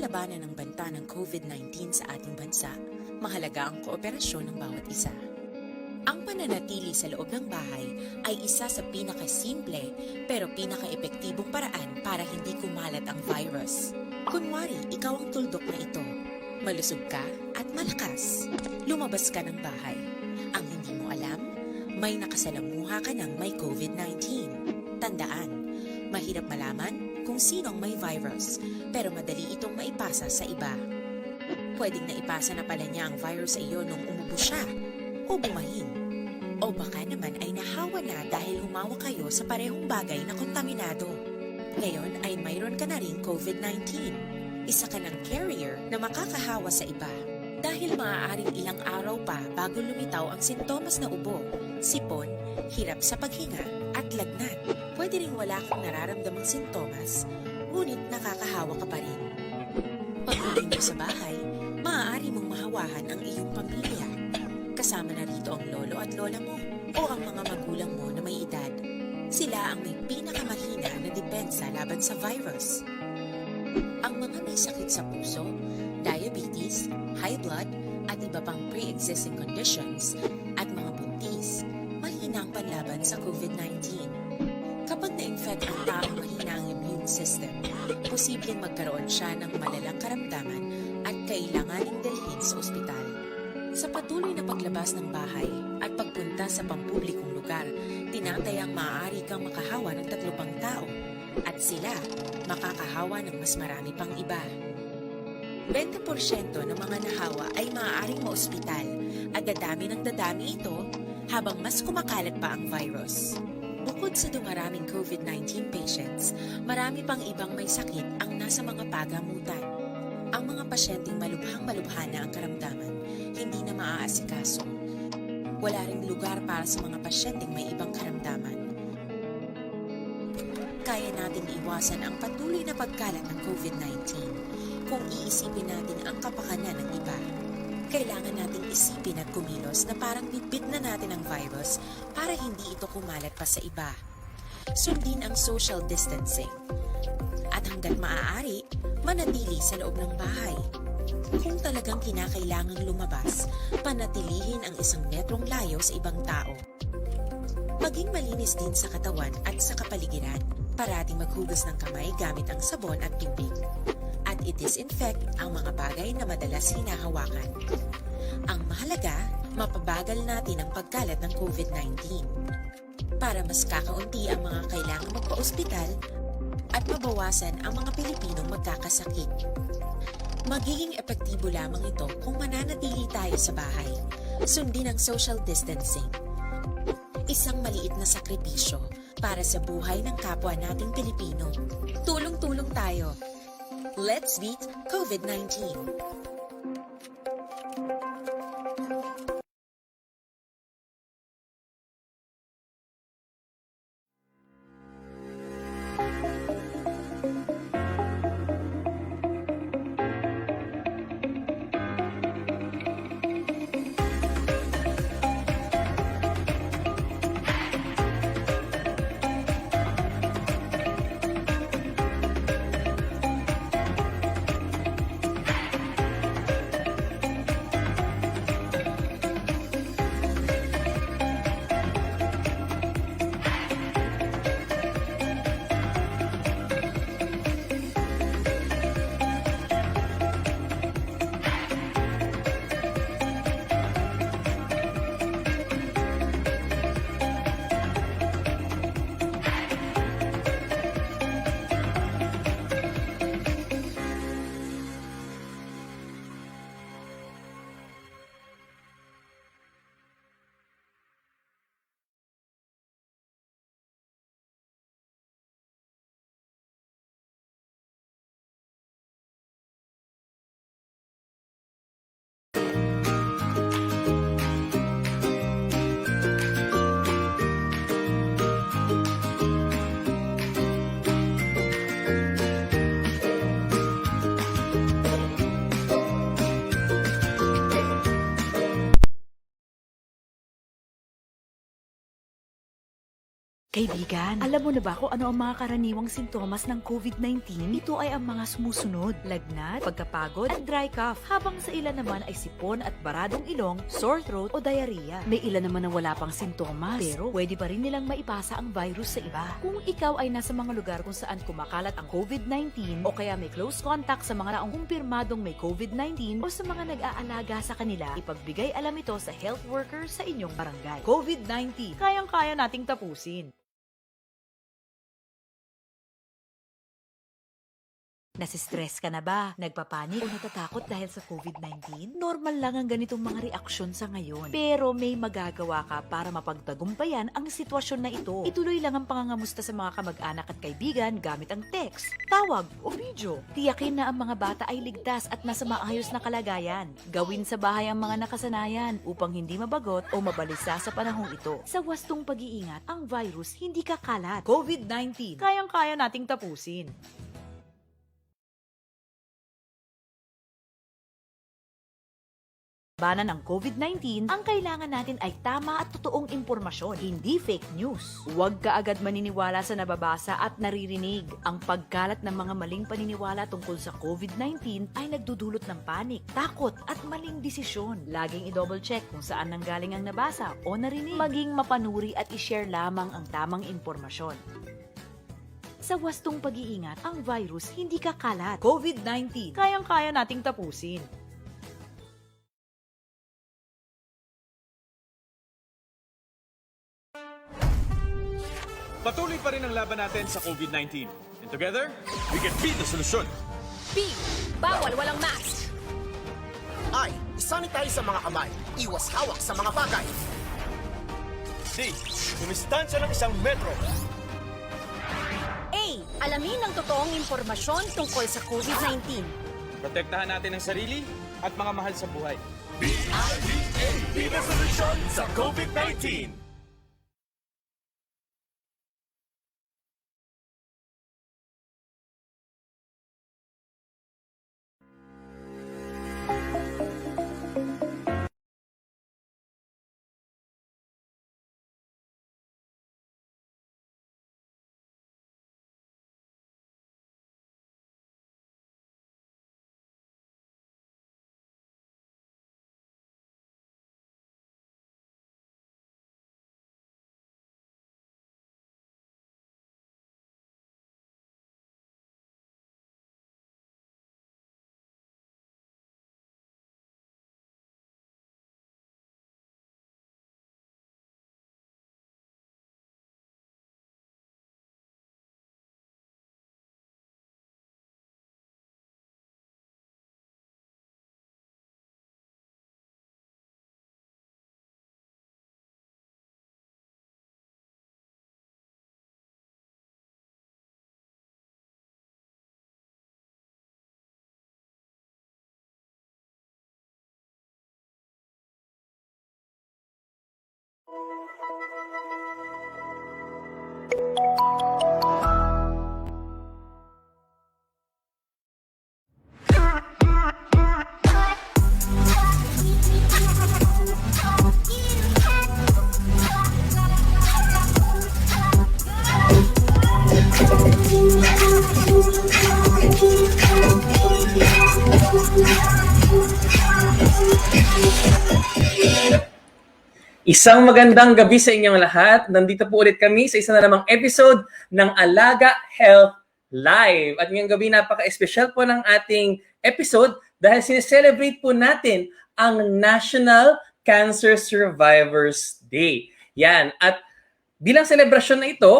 labanan ng banta ng COVID-19 sa ating bansa, mahalaga ang kooperasyon ng bawat isa. Ang pananatili sa loob ng bahay ay isa sa pinakasimple pero pinaka-epektibong paraan para hindi kumalat ang virus. Kunwari, ikaw ang tuldok na ito. Malusog ka at malakas. Lumabas ka ng bahay. Ang hindi mo alam, may nakasalamuha ka ng may COVID-19. Tandaan, mahirap malaman kung sino ang may virus, pero madali itong maipasa sa iba. Pwedeng naipasa na pala niya ang virus sa iyo nung umubo siya, o bumahin. O baka naman ay nahawa na dahil humawa kayo sa parehong bagay na kontaminado. Ngayon ay mayroon ka na rin COVID-19. Isa ka ng carrier na makakahawa sa iba. Dahil maaaring ilang araw pa bago lumitaw ang sintomas na ubo, sipon, hirap sa paghinga, at lagnat. Pwede ring wala kang nararamdamang sintomas, ngunit nakakahawa ka pa rin. Pag-uwi mo sa bahay, maaari mong mahawahan ang iyong pamilya. Kasama na rito ang lolo at lola mo o ang mga magulang mo na may edad. Sila ang may pinakamahina na depensa laban sa virus. Ang mga may sakit sa puso, diabetes, high blood, at iba pang pre-existing conditions, at mga buntis, mahina ang panlaban sa COVID-19. Kapag na-infect ang taong mahina ang immune system, posibleng magkaroon siya ng malalang karamdaman at kailanganing dalhin sa ospital. Sa patuloy na paglabas ng bahay at pagpunta sa pampublikong lugar, tinatayang maaari kang makahawa ng 3 pang tao at sila makakahawa ng mas marami pang iba. 20% ng mga nahawa ay maaaring maospital at dadami ng dadami ito habang mas kumakalat pa ang virus. Bukod sa dumaraming COVID-19 patients, marami pang ibang may sakit ang nasa mga pagamutan. Ang mga pasyenteng malubhang-malubha na ang karamdaman, hindi na maaasikaso. Wala ring lugar para sa mga pasyenteng may ibang karamdaman. Kaya nating iwasan ang patuloy na pagkalat ng COVID-19 kung iisipin natin ang kapakanan ng iba. Kailangan nating isipin at kumilos na parang bitbit na natin ang virus para hindi ito kumalat pa sa iba. Sundin ang social distancing. At hanggat maaari, manatili sa loob ng bahay. Kung talagang kinakailangang lumabas, panatilihin ang 1 metrong layo sa ibang tao. Maging malinis din sa katawan at sa kapaligiran. Parating maghugas ng kamay gamit ang sabon at tubig. At i-disinfect ang mga bagay na madalas hinahawakan. Ang mahalaga, mapabagal natin ang pagkalat ng COVID-19 para mas kakaunti ang mga kailangang magpa-ospital at mabawasan ang mga Pilipinong magkakasakit. Magiging epektibo lamang ito kung mananatili tayo sa bahay. Sundin ang social distancing. Isang maliit na sakripisyo para sa buhay ng kapwa nating Pilipino. Tulong-tulong tayo. Let's beat COVID-19. Kaibigan, alam mo na ba kung ano ang mga karaniwang sintomas ng COVID-19? Ito ay ang mga sumusunod: lagnat, pagkapagod, at dry cough. Habang sa ilan naman ay sipon at baradong ilong, sore throat o diarrhea. May ilan naman na wala pang sintomas, pero pwede pa rin nilang maipasa ang virus sa iba. Kung ikaw ay nasa mga lugar kung saan kumakalat ang COVID-19 o kaya may close contact sa mga naong kumpirmadong may COVID-19 o sa mga nag-aalaga sa kanila, ipagbigay alam ito sa health worker sa inyong barangay. COVID-19, kayang-kaya nating tapusin. Nasistress ka na ba? Nagpapanik o natatakot dahil sa COVID-19? Normal lang ang ganitong mga reaksyon sa ngayon. Pero may magagawa ka para mapagtagumpayan ang sitwasyon na ito. Ituloy lang ang pangangamusta sa mga kamag-anak at kaibigan gamit ang text, tawag o video. Tiyakin na ang mga bata ay ligtas at nasa maayos na kalagayan. Gawin sa bahay ang mga nakasanayan upang hindi mabagot o mabalisa sa panahong ito. Sa wastong pag-iingat, ang virus hindi kakalat. COVID-19, kayang-kaya nating tapusin. Labanan ng COVID-19, ang kailangan natin ay tama at totoong impormasyon, hindi fake news. Huwag ka agad maniniwala sa nababasa at naririnig. Ang pagkalat ng mga maling paniniwala tungkol sa COVID-19 ay nagdudulot ng panik, takot at maling desisyon. Laging i-double check kung saan nanggaling ang nabasa o narinig. Maging mapanuri at i-share lamang ang tamang impormasyon. Sa wastong pag-iingat, ang virus hindi kakalat. COVID-19, kayang-kaya nating tapusin. Patuloy pa rin ang laban natin sa COVID-19. And together, we can beat the solution. B. Bawal walang mask. I. Isanitize sa mga kamay. Iwas hawak sa mga bagay. D. Dumistansya ng 1 metro. A. Alamin ang totoong impormasyon tungkol sa COVID-19. Protektahan natin ang sarili at mga mahal sa buhay. BIDA. Be the solution sa COVID-19. Isang magandang gabi sa inyong lahat. Nandito po ulit kami sa isa na namang episode ng Alaga Health Live. At ngayong gabi napaka-espesyal po ng ating episode dahil sineselebrate po natin ang National Cancer Survivors Day. Yan. At bilang selebrasyon na ito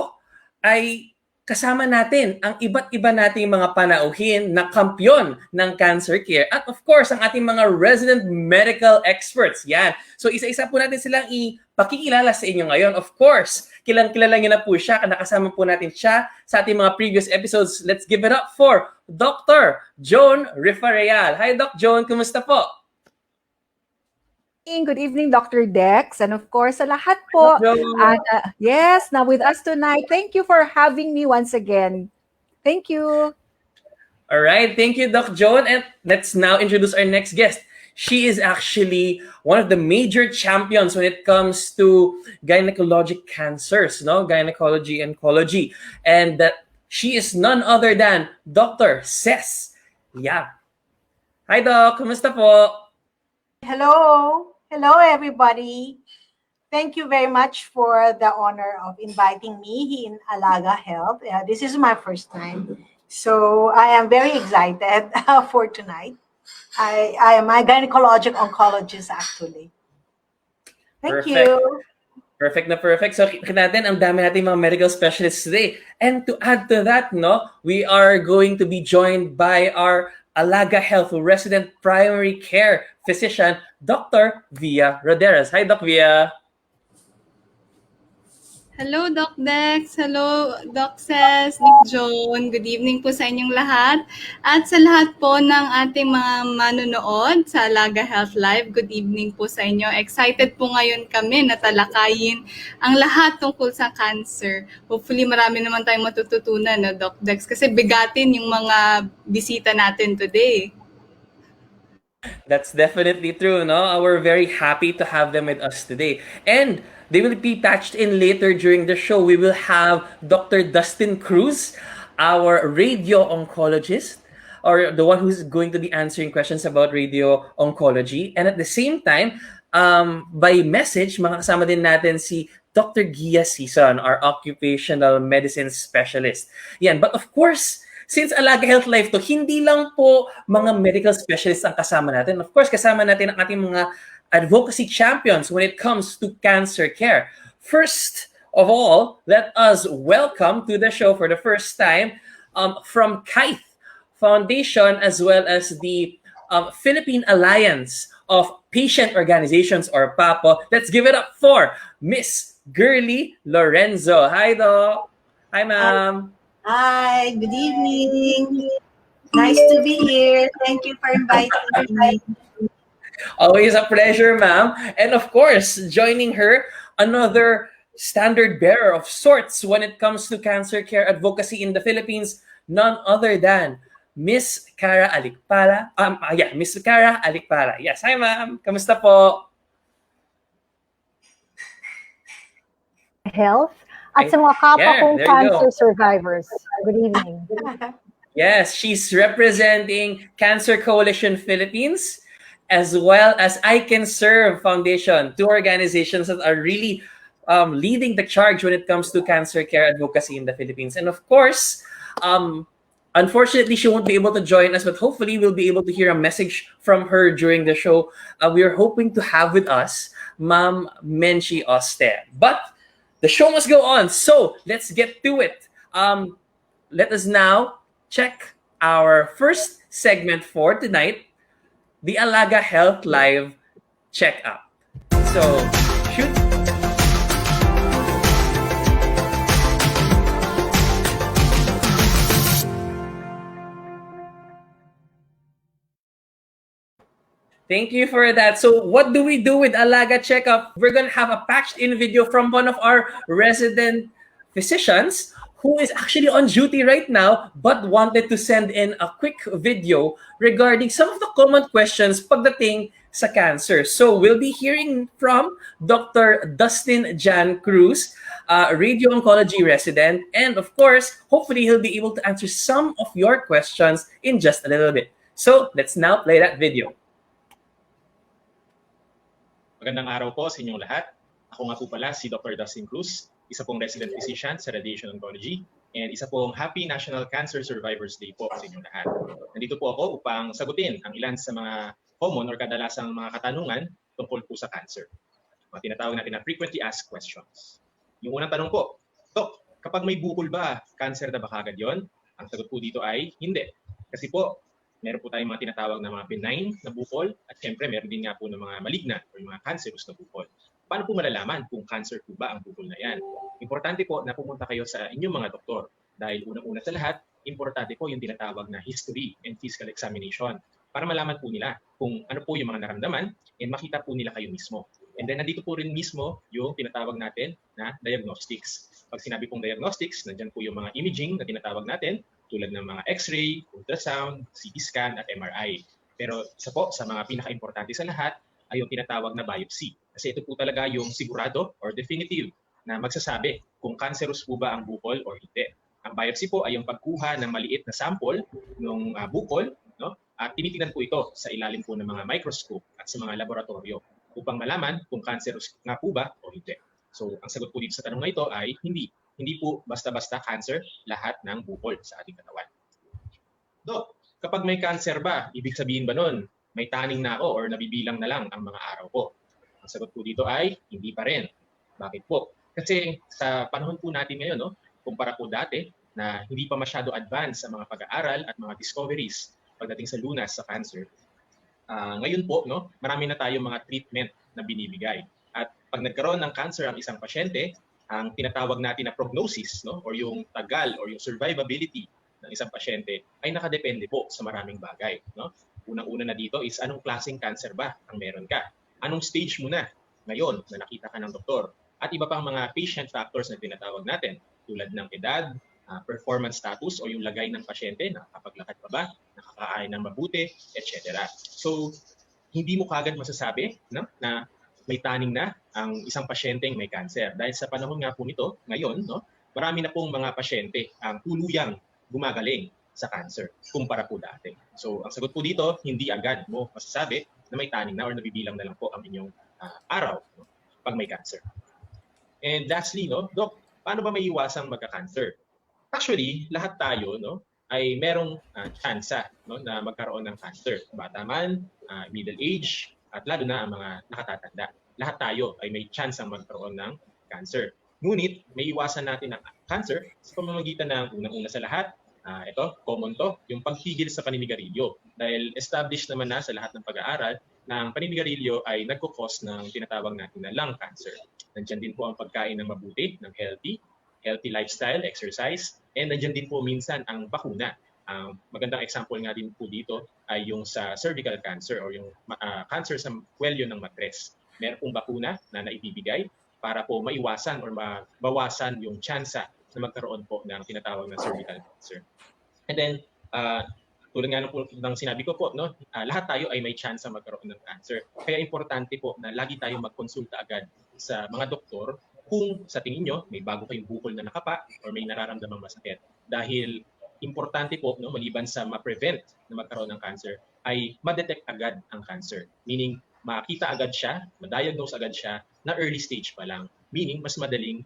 ay kasama natin ang iba't iba nating mga panauhin na kampeon ng cancer care at of course ang ating mga resident medical experts. Yan. So isa-isa po natin silang ipakikilala sa inyo ngayon. Of course, kilang-kilala niyo na po siya. Nakasama po natin siya sa ating mga previous episodes. Let's give it up for Dr. Joan Rifareal. Hi Doc Joan, kumusta po? Good evening, Dr. Dex, and of course, sa lahat po. At yes, now with us tonight. Thank you for having me once again. Thank you. All right, thank you, Doc Joan. And let's now introduce our next guest. She is actually one of the major champions when it comes to gynecologic cancers, no? Gynecology, oncology. And she is none other than Dr. Ces Llave. Hi, Doc. Kumusta po? Hello. Hello, everybody. Thank you very much for the honor of inviting me in Alaga Health. This is my first time. So I am very excited for tonight. I am a gynecologic oncologist, actually. Thank Perfect. you. Perfect na perfect. So, kita natin, ang dami natin mga medical specialists today. And to add to that, no, we are going to be joined by our Alaga Health resident primary care physician, Dr. Gia Roderos. Hi, Doc Via. Hello, Doc Dex. Hello, Doc Ces, Doc Joan. Good evening po sa inyong lahat. At sa lahat po ng ating mga manonood sa Alaga Health Live, good evening po sa inyo. Excited po ngayon kami na talakayin ang lahat tungkol sa cancer. Hopefully, marami naman tayong matututunan, no, Doc Dex, kasi bigatin yung mga bisita natin today. That's definitely true, no? We're very happy to have them with us today. And they will be patched in later during the show. We will have Dr. Dustin Cruz, our radio oncologist, or the one who's going to be answering questions about radio oncology. And at the same time, by message, makakasama din natin si Dr. Gia Sison, our occupational medicine specialist. Yan. But of course, since Alaga Health Live to, hindi lang po mga medical specialists ang kasama natin. Of course, kasama natin ang ating mga advocacy champions when it comes to cancer care. First of all, let us welcome to the show for the first time from Kythe Foundation as well as the Philippine Alliance of Patient Organizations or PAPO. Let's give it up for Miss Girly Lorenzo. Hi, Doc. Hi, ma'am. Hi, good evening. Nice to be here. Thank you for inviting me. Always a pleasure, ma'am. And of course, joining her, another standard bearer of sorts when it comes to cancer care advocacy in the Philippines, none other than Miss Cara Alikpala. Miss Cara Alikpala. Yes, hi, ma'am. Kamusta po? Health at sa mga kapwa kong there you cancer go. survivors. Good evening. Yes, she's representing Cancer Coalition Philippines as well as ICanServe Foundation, two organizations that are really leading the charge when it comes to cancer care advocacy in the Philippines. And of course, unfortunately, she won't be able to join us, but hopefully we'll be able to hear a message from her during the show. We are hoping to have with us Ma'am Menchie Auste. But the show must go on, so let's get to it. Let us now check our first segment for tonight, the Alaga Health Live Check-Up. So, shoot. Thank you for that. So what do we do with Alaga Checkup? We're going to have a patched-in video from one of our resident physicians who is actually on duty right now but wanted to send in a quick video regarding some of the common questions pagdating sa cancer. So we'll be hearing from Dr. Dustin Cruz, radio oncology resident, and of course, hopefully he'll be able to answer some of your questions in just a little bit. So let's now play that video. Magandang araw po sa inyong lahat. Ako nga po pala si Dr. Dustin Cruz, isa pong resident physician sa Radiation Oncology and isa pong Happy National Cancer Survivors Day po sa inyong lahat. Nandito po ako upang sagutin ang ilan sa mga common or kadalasang mga katanungan tungkol po sa cancer. Mga tinatawag natin na frequently asked questions. Yung unang tanong po, Dok, kapag may bukol ba, cancer na ba kagad yun? Ang sagot po dito ay hindi. Kasi po, meron po tayong mga tinatawag na mga benign na bukol at siyempre meron din nga po ng mga malignant o mga cancerous na bukol. Paano po malalaman kung cancer po ba ang bukol na yan? Importante po na pumunta kayo sa inyong mga doktor dahil unang-una sa lahat, importante po yung tinatawag na history and physical examination para malaman po nila kung ano po yung mga naramdaman and makita po nila kayo mismo. And then nandito po rin mismo yung tinatawag natin na diagnostics. Pag sinabi pong diagnostics, nandyan po yung mga imaging na tinatawag natin tulad ng mga X-ray, ultrasound, CT scan, at MRI. Pero isa po sa mga pinaka-importante sa lahat ay yung tinatawag na biopsy. Kasi ito po talaga yung sigurado or definitive na magsasabi kung cancerous po ba ang bukol or hindi. Ang biopsy po ay yung pagkuha ng maliit na sample ng bukol, no? At tinitingnan po ito sa ilalim po ng mga microscope at sa mga laboratorio upang malaman kung cancerous nga po ba o hindi. So, ang sagot po dito sa tanong na ito ay hindi. Hindi po basta-basta cancer lahat ng bukol sa ating katawan. Dok, kapag may cancer ba, ibig sabihin ba nun, may taning na ako or nabibilang na lang ang mga araw ko? Ang sagot po dito ay hindi pa rin. Bakit po? Kasi sa panahon po natin ngayon, no, kumpara po dati na hindi pa masyado advanced sa mga pag-aaral at mga discoveries pagdating sa lunas sa cancer, ngayon po, no, marami na tayong mga treatment na binibigay. At pag nagkaroon ng cancer ang isang pasyente, ang tinatawag natin na prognosis, no, or yung tagal or yung survivability ng isang pasyente ay nakadepende po sa maraming bagay. No? Unang-una na dito is anong klaseng cancer ba ang meron ka? Anong stage mo na ngayon na nakita ka ng doktor? At iba pang mga patient factors na tinatawag natin tulad ng edad, performance status o yung lagay ng pasyente, nakakapaglakad pa ba, nakakain ng mabuti, etc. So, hindi mo kagad masasabi, no, na may taning na ang isang pasyenteng may cancer. Dahil sa panahon nga po nito, ngayon, no, marami na pong mga pasyente ang tuluyang gumagaling sa cancer kumpara po dati. So, ang sagot po dito, hindi agad mo masasabi na may taning na or nabibilang na lang po ang inyong araw, no, pag may cancer. And lastly, no, Doc, paano ba may iwasang magka-cancer? Actually, lahat tayo, no, ay merong tsansa, no, na magkaroon ng cancer. Bata man, middle age, at lalo na ang mga nakatatanda. Lahat tayo ay may chance ang magkaroon ng cancer. Ngunit, may iwasan natin ang cancer sa pamamagitan ng unang-una sa lahat, ito, common to, yung pagpigil sa paninigarilyo. Dahil established naman na sa lahat ng pag-aaral na ang paninigarilyo ay nagkukos ng tinatawag natin na lung cancer. Nandiyan din po ang pagkain ng mabuti, ng healthy lifestyle, exercise, and nandiyan din po minsan ang bakuna. Magandang example nga din po dito ay yung sa cervical cancer or yung cancer sa kwelyo ng matres. Meron pong bakuna na naibibigay para po maiwasan or mabawasan yung tsansa na magkaroon po ng tinatawag na cervical cancer. And then, tulad nga ng sinabi ko po, no, lahat tayo ay may tsansa magkaroon ng cancer. Kaya importante po na lagi tayong magkonsulta agad sa mga doktor kung sa tingin nyo may bago kayong bukol na nakapa or may nararamdamang masakit. Dahil importante po, no, maliban sa ma-prevent na magkaroon ng cancer, ay ma-detect agad ang cancer. Meaning, makita agad siya, ma-diagnose agad siya na early stage pa lang. Meaning, mas madaling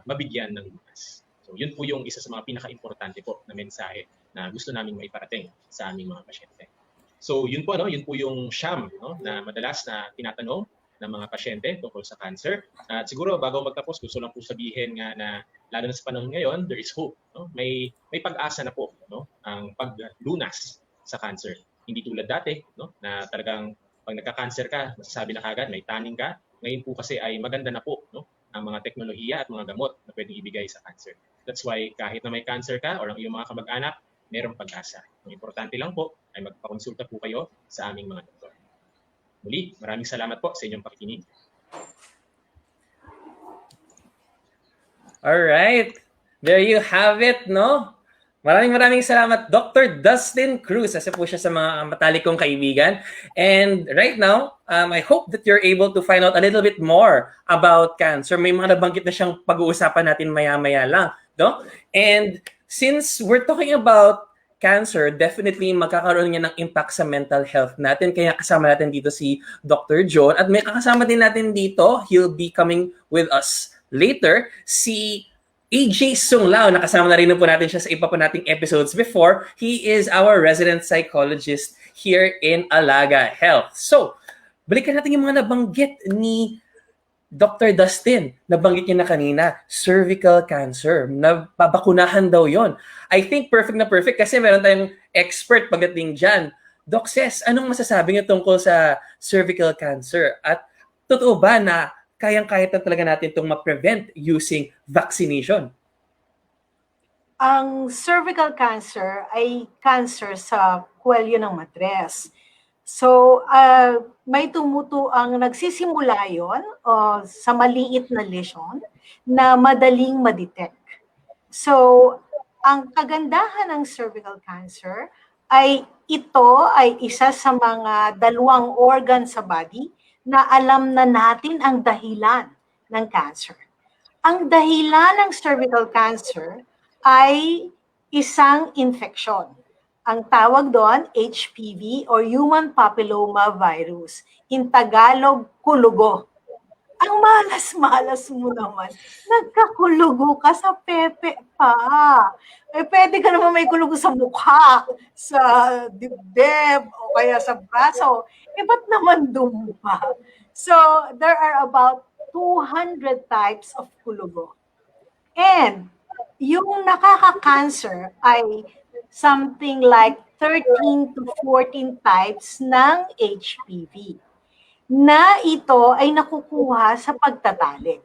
mabigyan ng lunas. So, yun po yung isa sa mga pinaka-importante po na mensahe na gusto naming maiparating sa aming mga pasyente. So, yun po, no, yun po yung siyam, no, na madalas na tinatanong ng mga pasyente tungkol sa cancer. At siguro bago magtapos, gusto lang po sabihin nga na lalo na sa panahon ngayon, there is hope. No? May pag-asa na po, no, ang paglunas sa cancer. Hindi tulad dati, no, na talagang pag nagka-cancer ka, masasabi na kagad, may taning ka. Ngayon po kasi ay maganda na po, no, ang mga teknolohiya at mga gamot na pwedeng ibigay sa cancer. That's why kahit na may cancer ka or ang iyong mga kamag-anak, mayroong pag-asa. Ang importante lang po ay magpakonsulta po kayo sa aming mga doktor. Muli, maraming salamat po sa inyong pakikinig. Alright. There you have it, no? Maraming salamat, Dr. Dustin Cruz. Isa po siya sa mga matalik kong kaibigan. And right now, I hope that you're able to find out a little bit more about cancer. May mga nabanggit na siyang pag-uusapan natin maya-maya lang, no? And since we're talking about cancer, definitely magkakaroon niya ng impact sa mental health natin. Kaya kasama natin dito si Dr. Joan. At may kakasama din natin dito, he'll be coming with us later, si Sunglao. Nakasama na rin po natin siya sa iba po nating episodes before. He is our resident psychologist here in Alaga Health. So, balikan natin yung mga nabanggit ni Dr. Dustin. Nabanggit niya na kanina, cervical cancer. Nababakunahan daw yon. I think perfect na perfect kasi meron tayong expert pagdating dyan. Doc Ces, anong masasabi niyo tungkol sa cervical cancer? At totoo ba na kayang-kaya talaga natin itong ma-prevent using vaccination? Ang cervical cancer ay cancer sa kwelyo ng matres. So, may ang nagsisimula yon sa maliit na lesion na madaling ma-detect. So, ang kagandahan ng cervical cancer ay ito ay isa sa mga dalawang organ sa body na alam na natin ang dahilan ng cancer. Ang dahilan ng cervical cancer ay isang infeksyon. Ang tawag doon, HPV or Human Papilloma Virus. In Tagalog, kulugo. Ang malas-malas mo naman. Nagkakulugo ka sa pepe pa. Pwede ka naman may kulugo sa mukha, sa dibdib, o kaya sa braso. Ba't naman dumpa? So, there are about 200 types of kulugo. And yung nakaka-cancer ay something like 13 to 14 types ng HPV na ito ay nakukuha sa pagtatalik.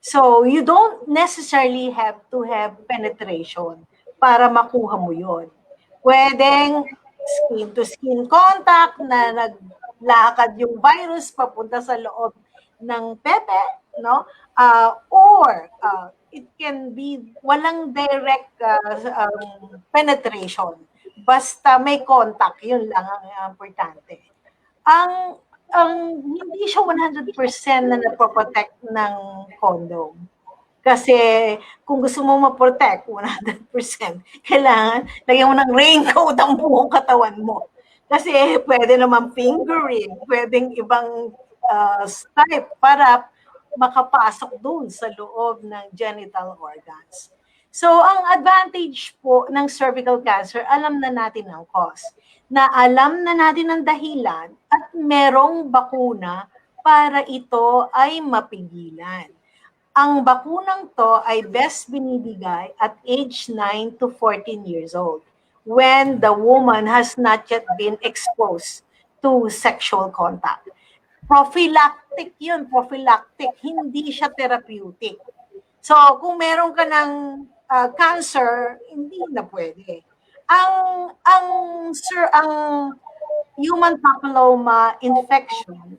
So, you don't necessarily have to have penetration para makuha mo yon. Pwedeng skin-to-skin contact na naglakad yung virus papunta sa loob ng pepe, no? Or it can be walang direct penetration. Basta may contact, yun lang ang importante. Hindi siya 100% na napoprotect ng condom. Kasi kung gusto mo ma-protect 100%, kailangan lagyan mo ng raincoat ang buong katawan mo. Kasi pwede naman fingering, pwedeng ibang stripe para makapasok dun sa loob ng genital organs. So, ang advantage po ng cervical cancer, alam na natin ang cause. Na alam na natin ang dahilan at merong bakuna para ito ay mapigilan. Ang bakunang to ay best binibigay at age 9 to 14 years old when the woman has not yet been exposed to sexual contact. Prophylactic yun, prophylactic, hindi siya therapeutic. So, kung meron ka ng cancer, hindi na pwede. Ang human papilloma infection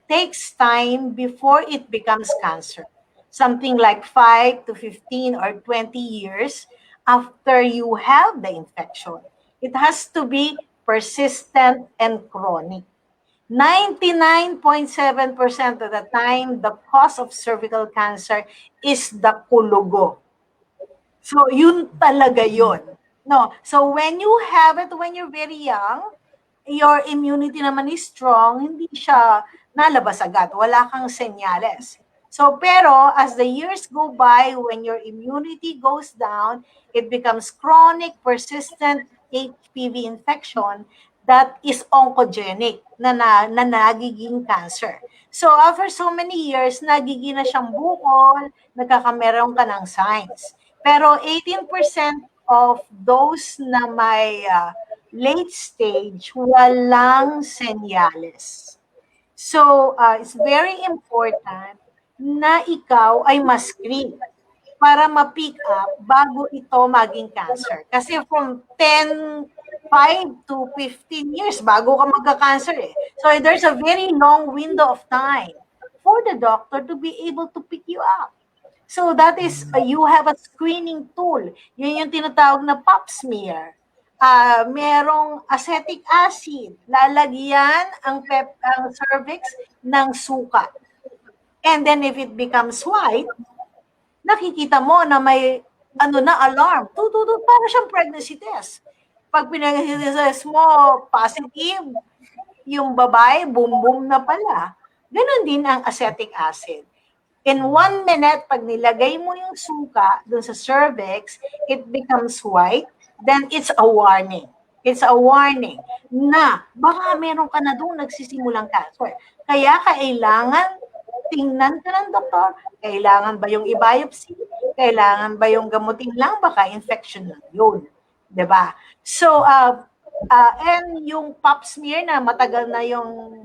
takes time before it becomes cancer. Something like 5 to 15 or 20 years after you have the infection. It has to be persistent and chronic. 99.7% of the time, the cause of cervical cancer is the kulugo. So, yun talaga yun. No. So, when you have it when you're very young, your immunity naman is strong, hindi siya nalabas agad. Wala kang senyales. So, pero as the years go by, when your immunity goes down, it becomes chronic, persistent HPV infection that is oncogenic, na nagiging cancer. So, after so many years, nagiging na siyang bukol, nagkakameron ka ng signs. Pero 18% of those na may late stage, walang senyales. So, it's very important na ikaw ay ma-screen para ma-pick up bago ito maging cancer. Kasi from 5 to 15 years bago ka magka-cancer eh. So, there's a very long window of time for the doctor to be able to pick you up. So, that is, you have a screening tool. Yun yung tinatawag na pap smear. Merong acetic acid. Lalagyan ang cervix ng suka. And then, if it becomes white, nakikita mo na may alarm. Tututut, para siyang pregnancy test. Pag pinag-test mo, positive, yung babae, boom-boom na pala. Ganon din ang acetic acid. In 1 minute, pag nilagay mo yung suka dun sa cervix, it becomes white, then it's a warning. It's a warning na baka meron ka na doon nagsisimulang cancer. Kaya kailangan tingnan ka ng doktor, kailangan ba yung i-biopsy, kailangan ba yung gamutin lang, baka infection lang yun. Diba? So, and yung pap smear na matagal na yung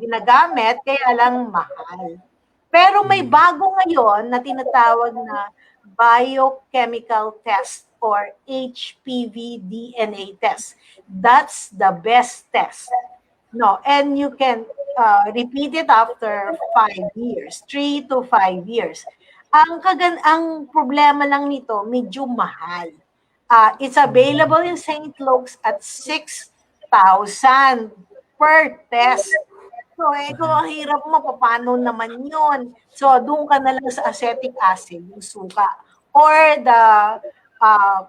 ginagamit, kaya lang mahal. Pero may bago ngayon na tinatawag na biochemical test or HPV DNA test. That's the best test. No, and you can repeat it after 5 years, 3 to 5 years. Ang problema lang nito, medyo mahal. It's available in St. Luke's at 6,000 per test. So, kung ang hirap mo, paano naman yun? So, doon ka na lang sa acetic acid, yung suka. Or the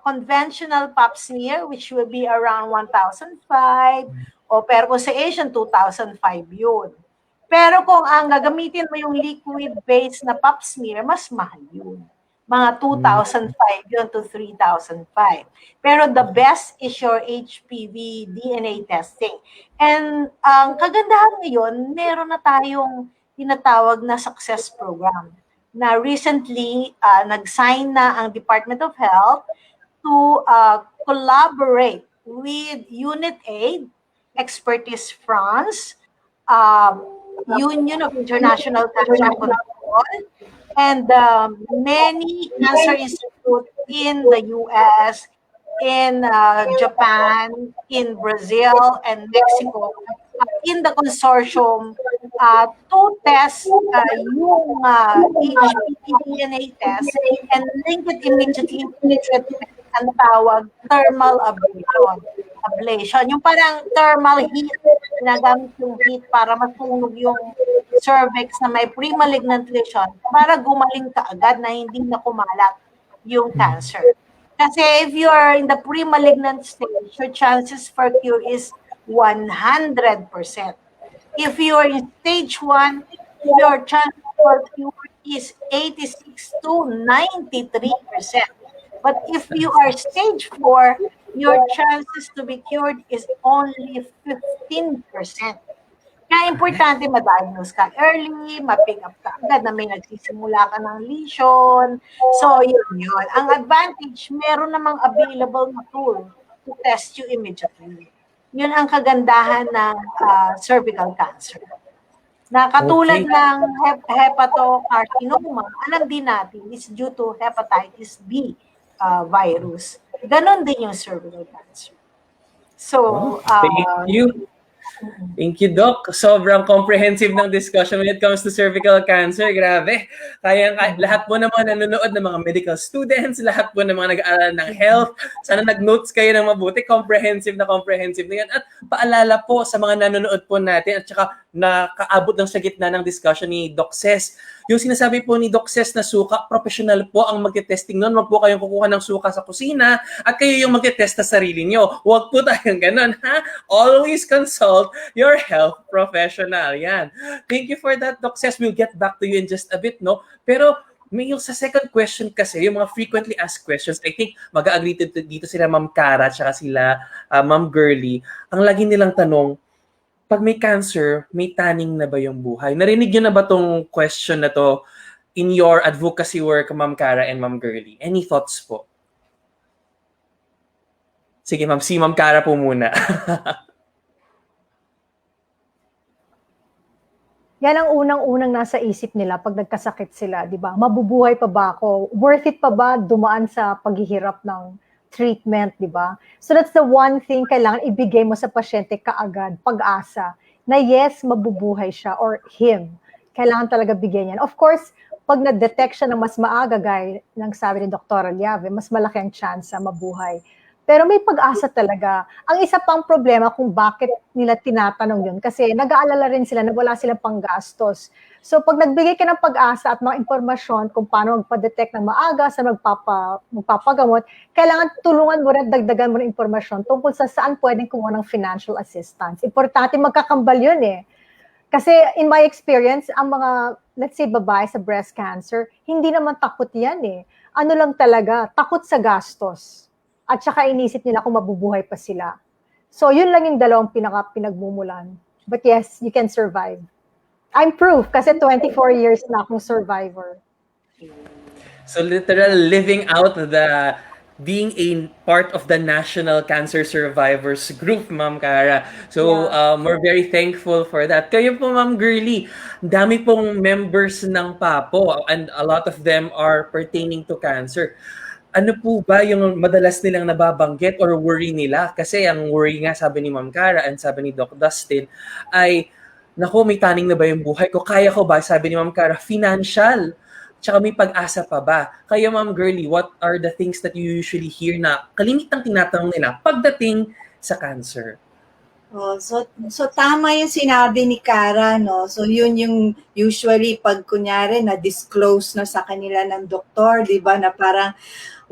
conventional pap smear, which will be around 1,005. O, pero kung sa Asian, 2,005 yun. Pero kung ang gagamitin mo yung liquid base na pap smear, mas mahal yun. Mga 2,005 yun to 3,005. Pero the best is your HPV DNA testing. And ang kagandahan ngayon, meron na tayong tinatawag na success program na recently nag-sign na ang Department of Health to collaborate with Unit Aid, Expertise France, Union of International Cancer Control, and many cancer institutes in the US, in Japan, in Brazil, and Mexico, in the consortium to test yung HPV DNA test and link it immediately with ang tawag thermal ablation. Yung parang thermal heat, ginagamit yung heat para masunog yung cervix na may pre-malignant lesion para gumaling ka agad na hindi na kumalat yung cancer. Kasi if you are in the pre-malignant stage, your chances for cure is 100%. If you are in stage 1, your chance for cure is 86 to 93%. But if you are stage 4, your chances to be cured is only 15%. Kaya importante ma-diagnose ka early, ma-pick up ka agad na may nagsisimula ka ng lesion. So, yun. Ang advantage, meron namang available na tool to test you immediately. Yun ang kagandahan ng cervical cancer. Na katulad ng hepatocarcinoma, alam din natin, is due to hepatitis B virus. Ganon din yung cervical cancer. So, thank you. Thank you, Doc. Sobrang comprehensive ng discussion when it comes to cervical cancer. Grabe. Kaya lahat po naman nanonood ng mga medical students, lahat po ng mga nag-aaral ng health, sana nag-notes kayo ng mabuti. Comprehensive na yan. At paalala po sa mga nanonood po natin at saka nakaabot ng sa gitna ng discussion ni Doc Ces. Yung sinasabi po ni Doc Ces na suka, professional po ang magte-testing nun. Wag po kayong kukuha ng suka sa kusina at kayo yung magte-test sa sarili nyo. Huwag po tayong ganun, ha? Always consult your health professional. Yan. Thank you for that, Doc Ces. We'll get back to you in just a bit, no? Pero may yung sa second question kasi, yung mga frequently asked questions, I think mag-agree dito sila Ma'am Cara at saka sila Ma'am Girly. Ang lagi nilang tanong, pag may cancer, may tanning na ba yung buhay? Narinig nyo na ba tong question na to in your advocacy work, Ma'am Cara and Ma'am Girly? Any thoughts po? Sige, Ma'am. Si Ma'am Cara po muna. Yan ang unang-unang nasa isip nila pag nagkasakit sila, di ba? Mabubuhay pa ba ako? Worth it pa ba dumaan sa paghihirap ng treatment, di ba? So that's the one thing kailangan ibigay mo sa pasyente kaagad, pag-asa, na yes, mabubuhay siya or him. Kailangan talaga bigyan yan. Of course, pag na-detect siya ng mas maaga, gaya ng sabi ni Dr. Llave, mas malaki ang chance na mabuhay. Pero may pag-asa talaga. Ang isa pang problema kung bakit nila tinatanong yun, kasi nag-aalala rin sila na wala silang panggastos. So pag nagbigay ka ng pag-asa at mga impormasyon kung paano magpa-detect ng maaga, sa magpapagamot, kailangan tulungan mo rin, dagdagan mo ng impormasyon tungkol sa saan pwedeng kumuha ng financial assistance. Importante magkakambal yun eh. Kasi in my experience, ang mga, let's say, babae sa breast cancer, hindi naman takot yan eh. Ano lang talaga, takot sa gastos. At saka inisip nila kung mabubuhay pa sila. So, yun lang yung dalawang pinagmumulan. But yes, you can survive. I'm proof kasi 24 years na akong survivor. So, literal living out the being a part of the National Cancer Survivors Group, Ma'am Cara. So, we're very thankful for that. Kayo po, Ma'am Girly, dami pong members ng PAPO and a lot of them are pertaining to cancer. Ano po ba yung madalas nilang nababanggit or worry nila? Kasi ang worry nga, sabi ni Ma'am Cara and sabi ni Doc Dustin, ay, naku, may taning na ba yung buhay ko? Kaya ko ba? Sabi ni Ma'am Cara, financial. Tsaka may pag-asa pa ba? Kaya Ma'am Girlie, what are the things that you usually hear na kalimitang tinatanong nila pagdating sa cancer? Oh, so tama yung sinabi ni Cara, no? So yun yung usually pag kunyari na-disclose na sa kanila ng doktor, di ba, na parang,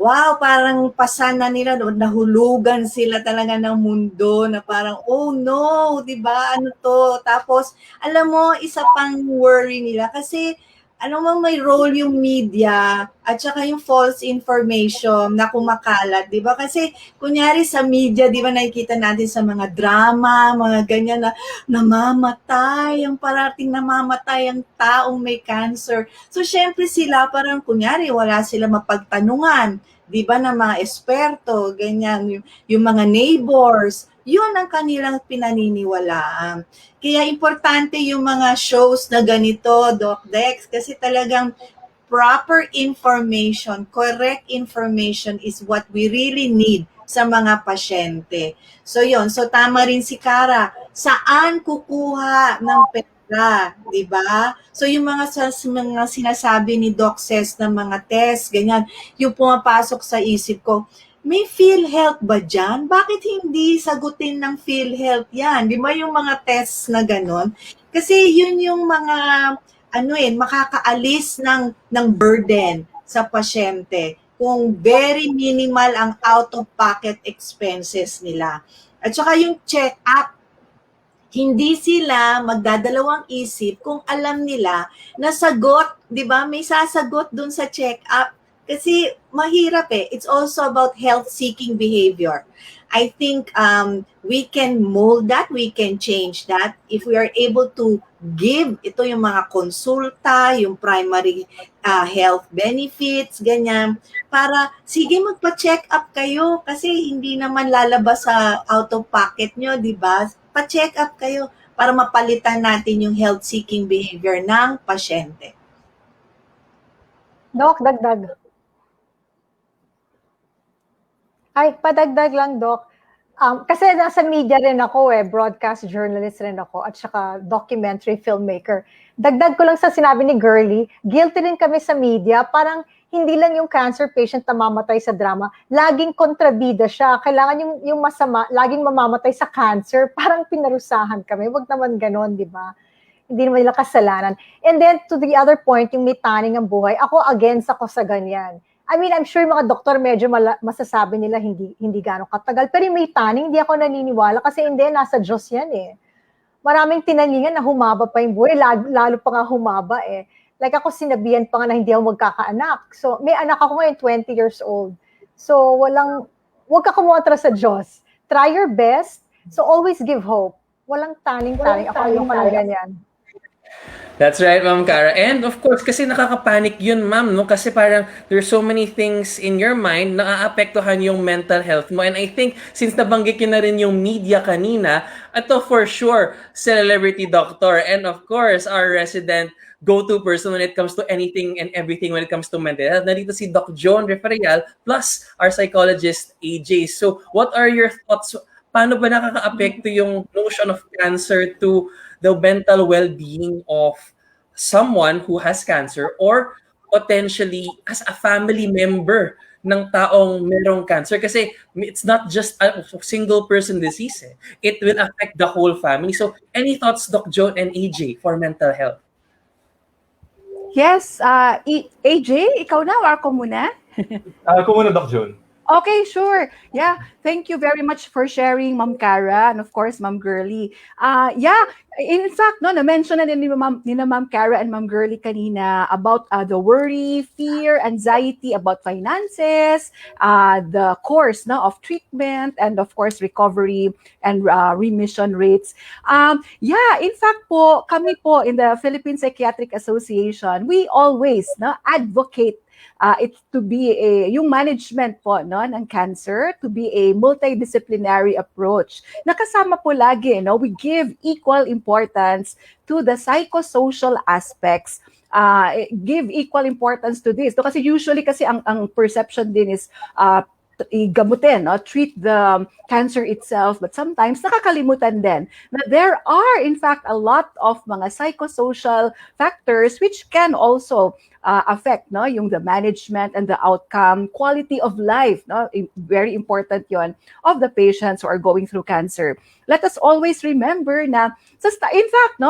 wow, parang pasana nila, no? Nahulugan sila talaga ng mundo na parang, oh no, di ba, ano to? Tapos, alam mo, isa pang worry nila kasi ano mang may role yung media at saka yung false information na kumakalat, di ba? Kasi kunyari sa media, di ba nakikita natin sa mga drama, mga ganyan na namamatay, ang parating namamatay ang taong may cancer. So syempre sila parang kunyari wala sila mapagtanungan, di ba, na mga eksperto, ganyan, yung mga neighbors, yun ang kanilang pinaniniwalaan. Kaya importante yung mga shows na ganito, Doc Dex, kasi talagang proper information, correct information is what we really need sa mga pasyente. So yun, so tama rin si Cara, saan kukuha ng pera, di ba? So yung mga sinasabi ni Doc Ces ng mga test, ganyan, yung pumapasok sa isip ko, may PhilHealth ba dyan? Bakit hindi sagutin ng PhilHealth yan? Di ba yung mga tests na ganon? Kasi yun yung mga, makakaalis ng burden sa pasyente kung very minimal ang out-of-pocket expenses nila. At saka yung check-up, hindi sila magdadalawang isip kung alam nila na sagot, di ba? May sasagot dun sa check-up. Kasi mahirap eh. It's also about health-seeking behavior. I think we can mold that, we can change that if we are able to give ito yung mga konsulta, yung primary health benefits, ganyan, para sige magpa-check up kayo kasi hindi naman lalabas sa out-of-pocket nyo, di ba? Pa-check up kayo para mapalitan natin yung health-seeking behavior ng pasyente. Doc, dagdag. Ay, padagdag lang, Doc. Kasi nasa media rin ako broadcast journalist rin ako at saka documentary filmmaker. Dagdag ko lang sa sinabi ni Girlie, guilty rin kami sa media, parang hindi lang yung cancer patient na mamatay sa drama, laging kontrabida siya. Kailangan yung masama, laging mamamatay sa cancer, parang pinarusahan kami. Wag naman ganon, di ba? Hindi naman nila kasalanan. And then, to the other point, yung may taning ang buhay, ako against ako sa ganyan. I mean, I'm sure mga doktor medyo masasabi nila hindi gano'ng katagal. Pero yung may taning, hindi ako naniniwala kasi hindi, nasa Diyos yan eh. Maraming tinaningan na humaba pa yung buhay, lalo pa nga humaba eh. Like ako sinabihan pa nga na hindi ako magkakaanak. So, may anak ako ngayon, 20 years old. So, wag ka kumontra sa Diyos. Try your best. So, always give hope. Walang taning-taning. Ako yung ganyan. That's right, Ma'am Cara. And of course, kasi nakakapanic yun, Ma'am, no? Kasi parang there's so many things in your mind na aapektuhan yung mental health mo. And I think, since nabanggit yun na rin yung media kanina, ito for sure, celebrity doctor. And of course, our resident go-to person when it comes to anything and everything when it comes to mental health. Nandito si Doc Joan Rifareal plus our psychologist, AJ. So, what are your thoughts? Paano ba nakaka-apekto yung notion of cancer to the mental well-being of someone who has cancer or potentially as a family member ng taong merong cancer? Kasi it's not just a single person disease. It will affect the whole family. So any thoughts, Doc Joan and AJ, for mental health? Yes, AJ, ikaw na, or ako muna? Ako muna, Doc Joan. Okay, sure. Yeah, thank you very much for sharing, Ma'am Cara, and of course, Ma'am Girlie. Yeah, in fact, no, na-mention na ni Ma'am Cara and Ma'am Girlie kanina about the worry, fear, anxiety about finances, the course of treatment, and of course, recovery and remission rates. Yeah, in fact po, kami po in the Philippine Psychiatric Association, we always advocate it's to be yung management po ng cancer to be a multidisciplinary approach. Nakasama po lagi, we give equal importance to the psychosocial aspects. Give equal importance to this. So, kasi usually kasi ang perception din is igamutin, no? Treat the cancer itself, but sometimes nakakalimutan din na there are in fact a lot of mga psychosocial factors which can also affect, no, yung the management and the outcome, quality of life, no, very important yon, of the patients who are going through cancer. Let us always remember na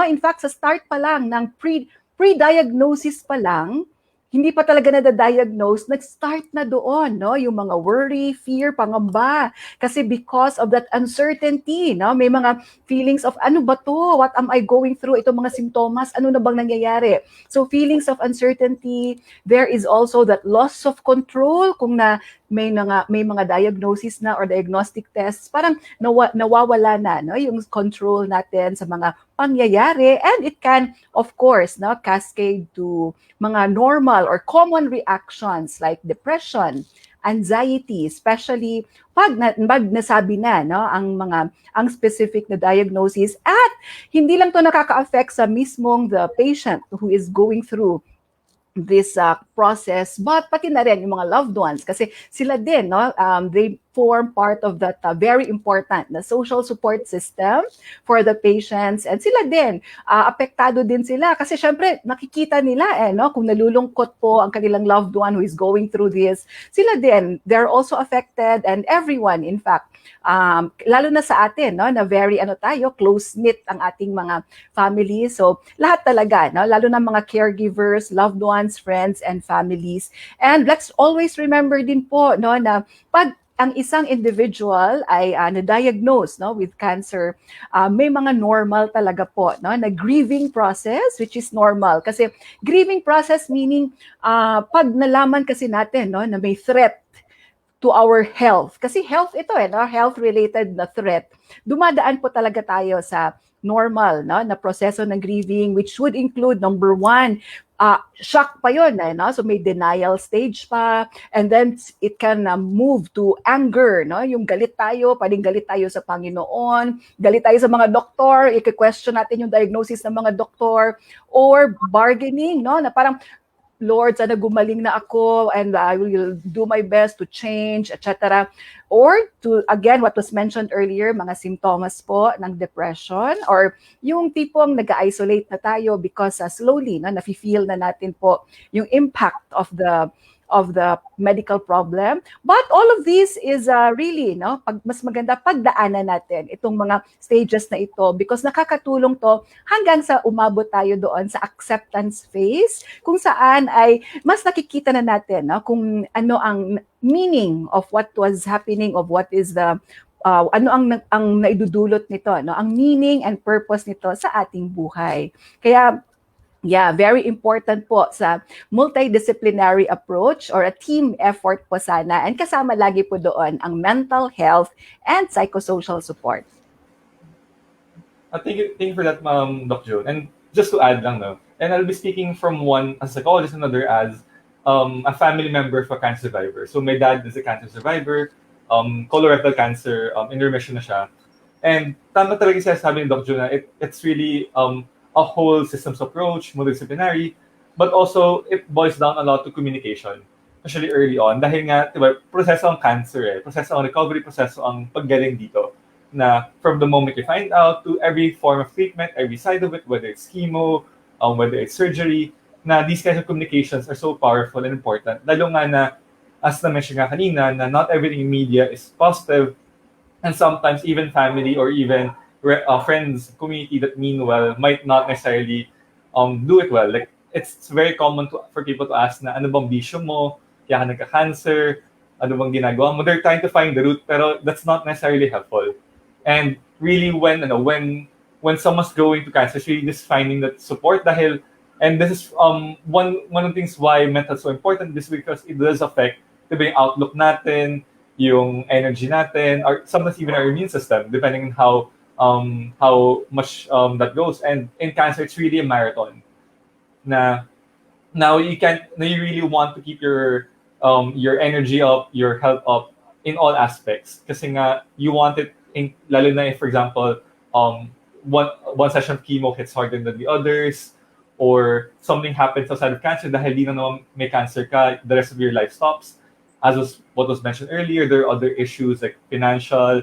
in fact sa start pa lang ng pre-diagnosis pa lang, hindi pa talaga na-diagnose, nag-start na doon, no? Yung mga worry, fear, pangamba. Kasi because of that uncertainty, no? May mga feelings of, ano ba to? What am I going through? Itong mga simptomas, ano na bang nangyayari? So feelings of uncertainty, there is also that loss of control kung may mga diagnosis na or diagnostic tests, parang nawawala na, no, yung control natin sa mga pangyayari, and it can of course, no, cascade to mga normal or common reactions like depression, anxiety, especially pag nasabi na, no, ang specific na diagnosis, at hindi lang to nakaka-affect sa mismong the patient who is going through this process, but pati na rin yung mga loved ones, kasi sila din, no, they form part of that very important na social support system for the patients, and sila din, apektado din sila kasi syempre nakikita nila no, kung nalulungkot po ang kanilang loved one who is going through this, sila din, they're also affected, and everyone in fact, lalo na sa atin, no, na very tayo, close-knit ang ating mga family, so lahat talaga, no, lalo na mga caregivers, loved ones, friends, and families. And let's always remember din po, no, na pag ang isang individual ay na-diagnose, no, with cancer, may mga normal talaga po, no, na grieving process, which is normal. Kasi grieving process meaning pag nalaman kasi natin, no, na may threat to our health. Kasi health ito, no, health-related na threat. Dumadaan po talaga tayo sa normal, no, na proseso ng grieving, which would include, number one, shock pa yun, no? So may denial stage pa, and then it can move to anger, no? Yung galit tayo, pwedeng galit tayo sa Panginoon, galit tayo sa mga doktor, i-question natin yung diagnosis ng mga doktor, or bargaining, no? Na parang, Lord, sana gumaling na ako, and I will do my best to change, etc. Or to, again, what was mentioned earlier, mga simptomas po ng depression, or yung tipong nag-isolate na tayo because slowly, no, nafe-feel na natin po yung impact of the medical problem. But all of this is really, no, mas maganda pagdaanan natin itong mga stages na ito, because nakakatulong to hanggang sa umabot tayo doon sa acceptance phase, kung saan ay mas nakikita na natin, no, kung ano ang meaning of what was happening, of what is the ano ang naidudulot nito, no, ang meaning and purpose nito sa ating buhay. Kaya yeah, very important po sa multidisciplinary approach or a team effort po sana, and kasama lagi po doon ang mental health and psychosocial support. Thank you for that, Doc Joan. And just to add lang, no, and I'll be speaking from one as a psychologist, another as a family member of a cancer survivor. So my dad is a cancer survivor, colorectal cancer, in remission na siya. And tama talaga siya sabi ni Doc Joan na it's really a whole systems approach, multidisciplinary, but also it boils down a lot to communication, especially early on. Dahil nga, diba, proseso ang cancer, proseso ang recovery, proseso ang paggaling dito. Na from the moment you find out to every form of treatment, every side of it, whether it's chemo, whether it's surgery, na these kinds of communications are so powerful and important. Lalo nga na, as na-mention nga kanina, na not everything in media is positive, and sometimes even family or even friends, community that mean well might not necessarily do it well. Like, it's very common for people to ask na, ano bang bisyo mo? Kaya ka nagka-cancer? Ano bang ginagawa mo? They're trying to find the root, pero that's not necessarily helpful. And really, when someone's going to cancer, it's really just finding that support. Dahil, and this is one of the things why mental is so important, is because it does affect diba, yung outlook natin, yung energy natin, or sometimes even our immune system, depending on how much that goes. And in cancer, it's really a marathon. Now you really want to keep your energy up, your health up in all aspects. Kasi nga, you want it, lalo na if, for example, one session of chemo hits harder than the others, or something happens outside of cancer dahil di na naman may cancer ka, the rest of your life stops. as what was mentioned earlier, there are other issues like financial,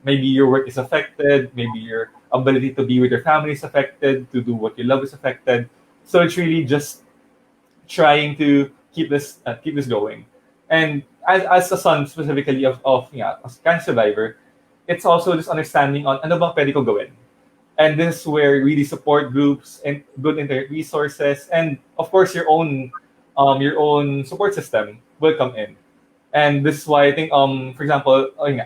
maybe your work is affected, maybe your ability to be with your family is affected, to do what you love is affected. So it's really just trying to keep this going. And as a son specifically of as a cancer survivor, it's also this understanding on ano bang pwede ko gawin. And this is where really support groups and good internet resources and of course your own support system will come in. And this is why I think for example, I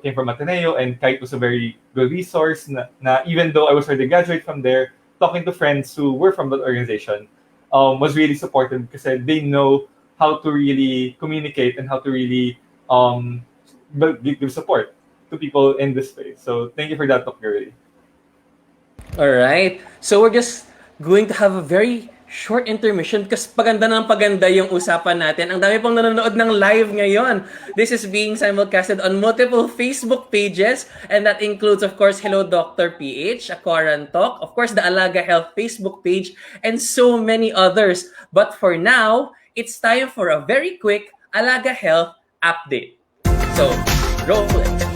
came from Ateneo and Kythe was a very good resource na even though I was already graduate from there, talking to friends who were from that organization was really supportive because they know how to really communicate and how to really give support to people in this space. So thank you for that, Dr. Gurley. All right. So we're just going to have a very short intermission because paganda ng paganda yung usapan natin. Ang dami pong nanonood ng live ngayon. This is being simulcasted on multiple Facebook pages and that includes, of course, Hello Dr. PH, Aquaran Talk, of course, the Alaga Health Facebook page, and so many others. But for now, it's time for a very quick Alaga Health update. So, roll it.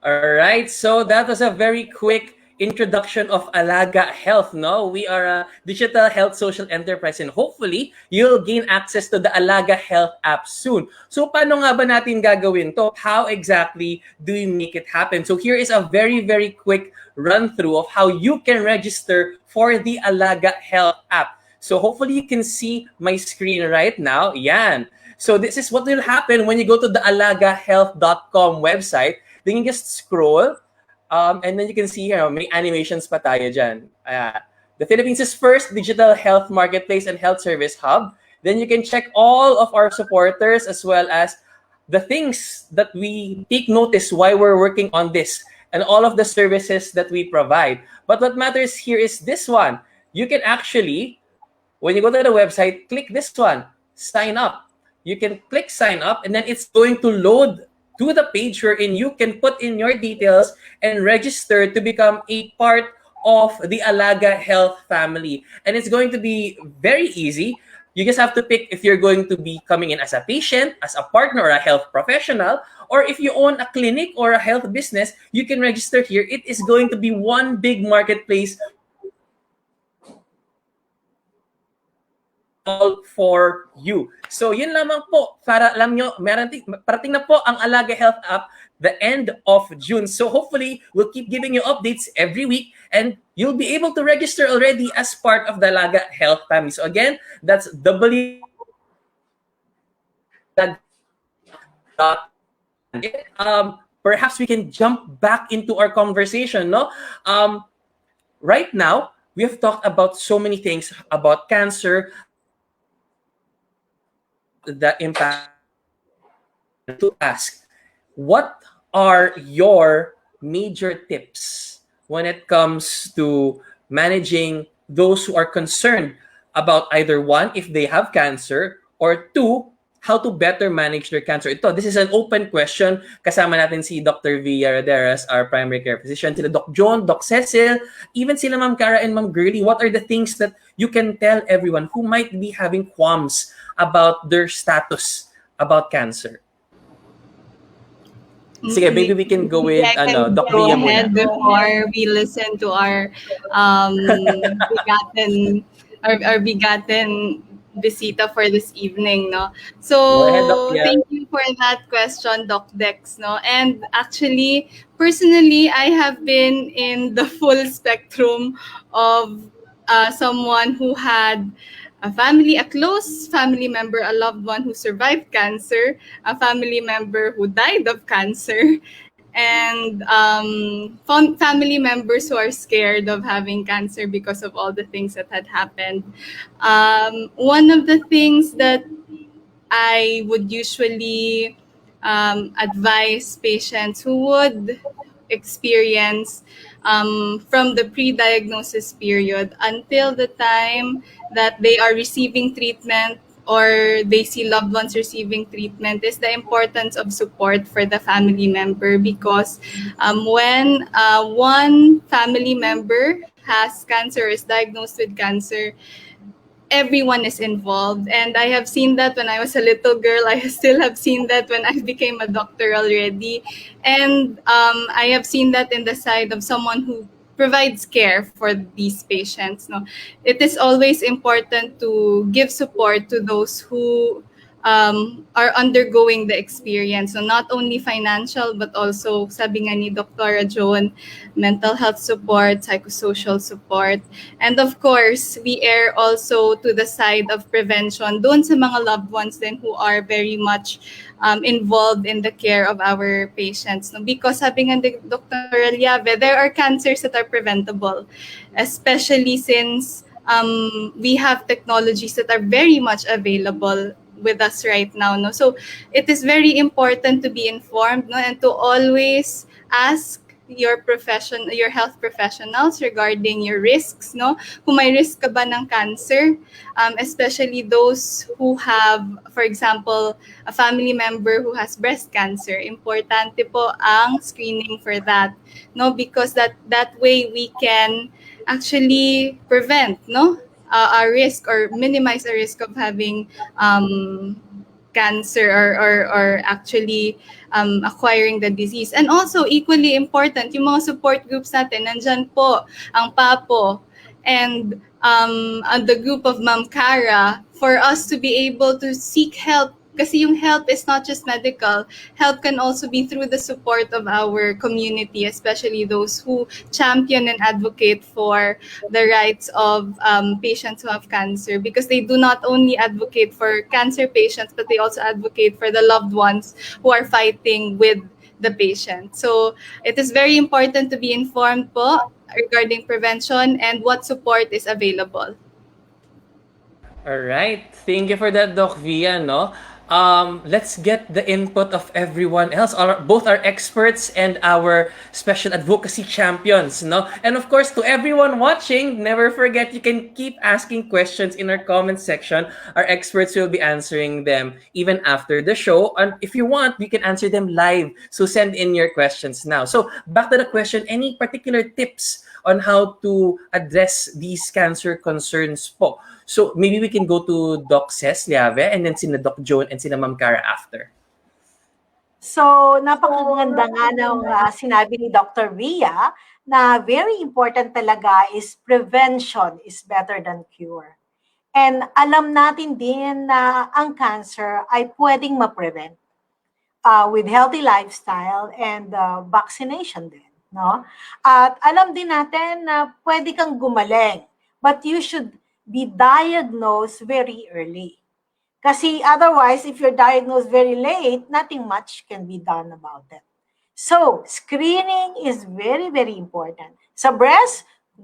All right, so that was a very quick introduction of Alaga Health, no? We are a digital health social enterprise and hopefully you'll gain access to the Alaga Health app soon. So paano nga ba natin gagawin to? How exactly do we make it happen? So here is a very, very quick run through of how you can register for the Alaga Health app. So hopefully you can see my screen right now. Yan. So this is what will happen when you go to the alagahealth.com website. Then you just scroll, and then you can see here, may animations pa tayo dyan. The Philippines' first digital health marketplace and health service hub. Then you can check all of our supporters as well as the things that we take notice why we're working on this and all of the services that we provide. But what matters here is this one. You can actually, when you go to the website, click this one, sign up. You can click sign up and then it's going to load to the page wherein you can put in your details and register to become a part of the Alaga Health family. And it's going to be very easy. You just have to pick if you're going to be coming in as a patient, as a partner, or a health professional, or if you own a clinic or a health business, you can register here. It is going to be one big marketplace all for you. So yun lamang po, para alam nyo, parating na po ang Alaga Health app the end of June. So hopefully, we'll keep giving you updates every week and you'll be able to register already as part of the Alaga Health family. So again, that's perhaps we can jump back into our conversation, no? Right now, we have talked about so many things about cancer, the impact. To ask, what are your major tips when it comes to managing those who are concerned about either one, if they have cancer, or two, how to better manage their cancer. This is an open question. Kasama natin si Dr. Gia Roderos, our primary care physician, sila Doc Joan, Doc Cecil, even sila Ma'am Cara and Ma'am Girlie. What are the things that you can tell everyone who might be having qualms about their status about cancer? Sige, maybe we can go with Doc Gia muna. Before we listen to our bigaten bisita for this evening, no? So, thank you for that question, Doc Dex, no? And actually, personally, I have been in the full spectrum of someone who had a close family member, a loved one who survived cancer, a family member who died of cancer, and family members who are scared of having cancer because of all the things that had happened. One of the things that I would usually advise patients who would experience from the pre-diagnosis period until the time that they are receiving treatment or they see loved ones receiving treatment is the importance of support for the family member, because when one family member has cancer, is diagnosed with cancer, everyone is involved. And I have seen that when I was a little girl. I still have seen that when I became a doctor already. And I have seen that in the side of someone who provides care for these patients. No, it is always important to give support to those who are undergoing the experience. So not only financial, but also, sabi nga ni Dr. Joan, mental health support, psychosocial support. And of course, we err also to the side of prevention doon sa mga loved ones then who are very much involved in the care of our patients. No? Because sabi nga ni Dr. Llave, there are cancers that are preventable, especially since we have technologies that are very much available with us right now, no? So it is very important to be informed, no, and to always ask your health professionals regarding your risks, no? Kung may risk ka ba ng cancer, especially those who have, for example, a family member who has breast cancer. Importante po ang screening for that, no? Because that way we can actually prevent, no, a risk or minimize a risk of having cancer or actually acquiring the disease. And also, equally important, yung mga support groups natin, nandyan po ang PAPO and the group of Ma'am Cara for us to be able to seek help. Kasi yung help is not just medical. Help can also be through the support of our community, especially those who champion and advocate for the rights of patients who have cancer, because they do not only advocate for cancer patients, but they also advocate for the loved ones who are fighting with the patient. So it is very important to be informed po regarding prevention and what support is available. All right. Thank you for that, Doc Via, no? Let's get the input of everyone else, both our experts and our special advocacy champions, no? And of course, to everyone watching, never forget you can keep asking questions in our comment section. Our experts will be answering them even after the show. And if you want, we can answer them live. So send in your questions now. So back to the question, any particular tips on how to address these cancer concerns po? So maybe we can go to Doc Ces Llave and then sina Doc Joan and sina Ma'am Cara after. So, napakaganda nga ng sinabi ni Dr. Via na very important talaga is prevention is better than cure. And alam natin din na ang cancer ay pwedeng ma-prevent with healthy lifestyle and vaccination din, no? At alam din natin na pwede kang gumaling, but you should be diagnosed very early. Kasi otherwise, if you're diagnosed very late, nothing much can be done about it. So, screening is very, very important. Sa breast,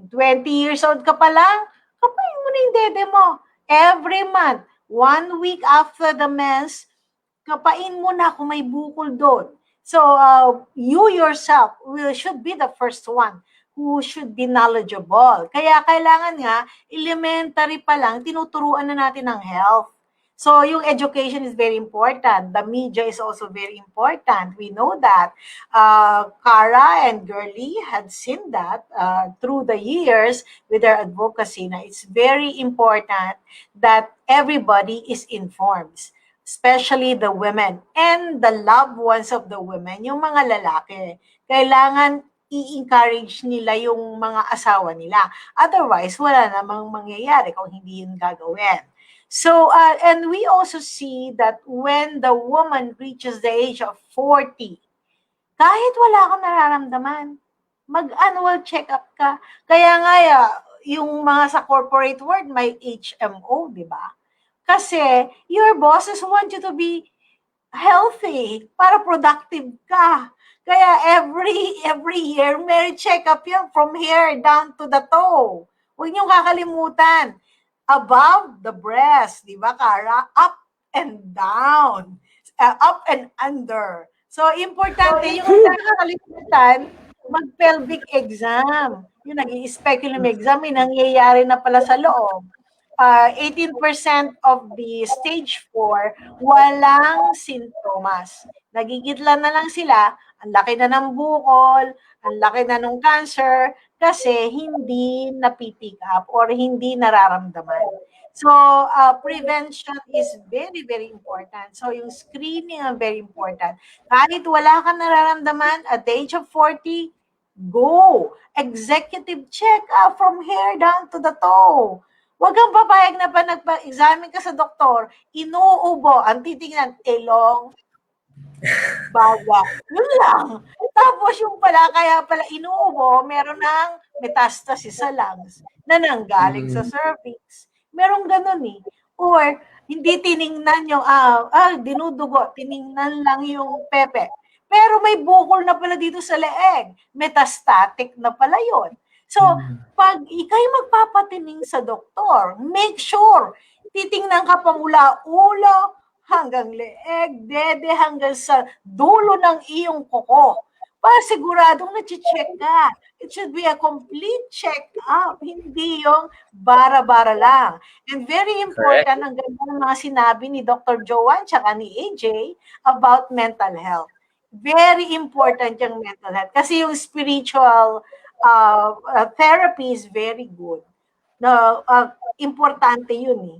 20 years old ka pa lang, kapain mo na yung dede mo. Every month, 1 week after the mens, kapain mo na kung may bukol doon. So, you yourself should be the first one who should be knowledgeable. Kaya kailangan nga, elementary pa lang, tinuturuan na natin ng health. So yung education is very important. The media is also very important. We know that. Cara and Girly had seen that through the years with their advocacy. Na it's very important that everybody is informed, especially the women and the loved ones of the women, yung mga lalaki. Kailangan i-encourage nila yung mga asawa nila. Otherwise, wala namang mangyayari kung hindi yun gagawin. So, and we also see that when the woman reaches the age of 40, kahit wala kang nararamdaman, mag-annual check-up ka. Kaya nga, yung mga sa corporate world, may HMO, di ba? Kasi your bosses want you to be healthy para productive ka. Kaya every year, may check-up yan from here down to the toe. Huwag niyong kakalimutan. Above the breast, di ba, Cara? Up and down. Up and under. So, importante, yung nakakalimutan, mag-pelvic exam. Yung nag-i-speculum exam, may nangyayari na pala sa loob. 18% of the stage 4, walang sintomas. Nagigitlan na lang sila, ang laki na ng bukol, ang laki na ng cancer, kasi hindi napipick up or hindi nararamdaman. So, prevention is very, very important. So, yung screening ang very important. Kahit wala kang nararamdaman, at the age of 40, go! Executive check-up from hair down to the toe. Huwag kang papayag na pa nagpa-examine ka sa doktor, inuubo, ang titingnan, ilong, baga. Yun lang. Tapos yung pala, kaya pala inuubo, meron ng metastasis sa lungs na nanggaling sa cervix. Merong ganun eh. Or, hindi tiningnan yung, dinudugo, tiningnan lang yung pepe. Pero may bukol na pala dito sa leeg. Metastatic na pala yun. So, pag ikay magpapatining sa doktor, make sure, titingnan ka pa mula ulo, hanggang leeg, dede, hanggang sa dulo ng iyong kuko. Para siguradong na-check ka. It should be a complete check-up, hindi yung bara-bara lang. And very important, ang ganda ng mga sinabi ni Dr. Joan tsaka ni AJ about mental health. Very important yung mental health. Kasi yung spiritual therapy is very good. Importante yun eh.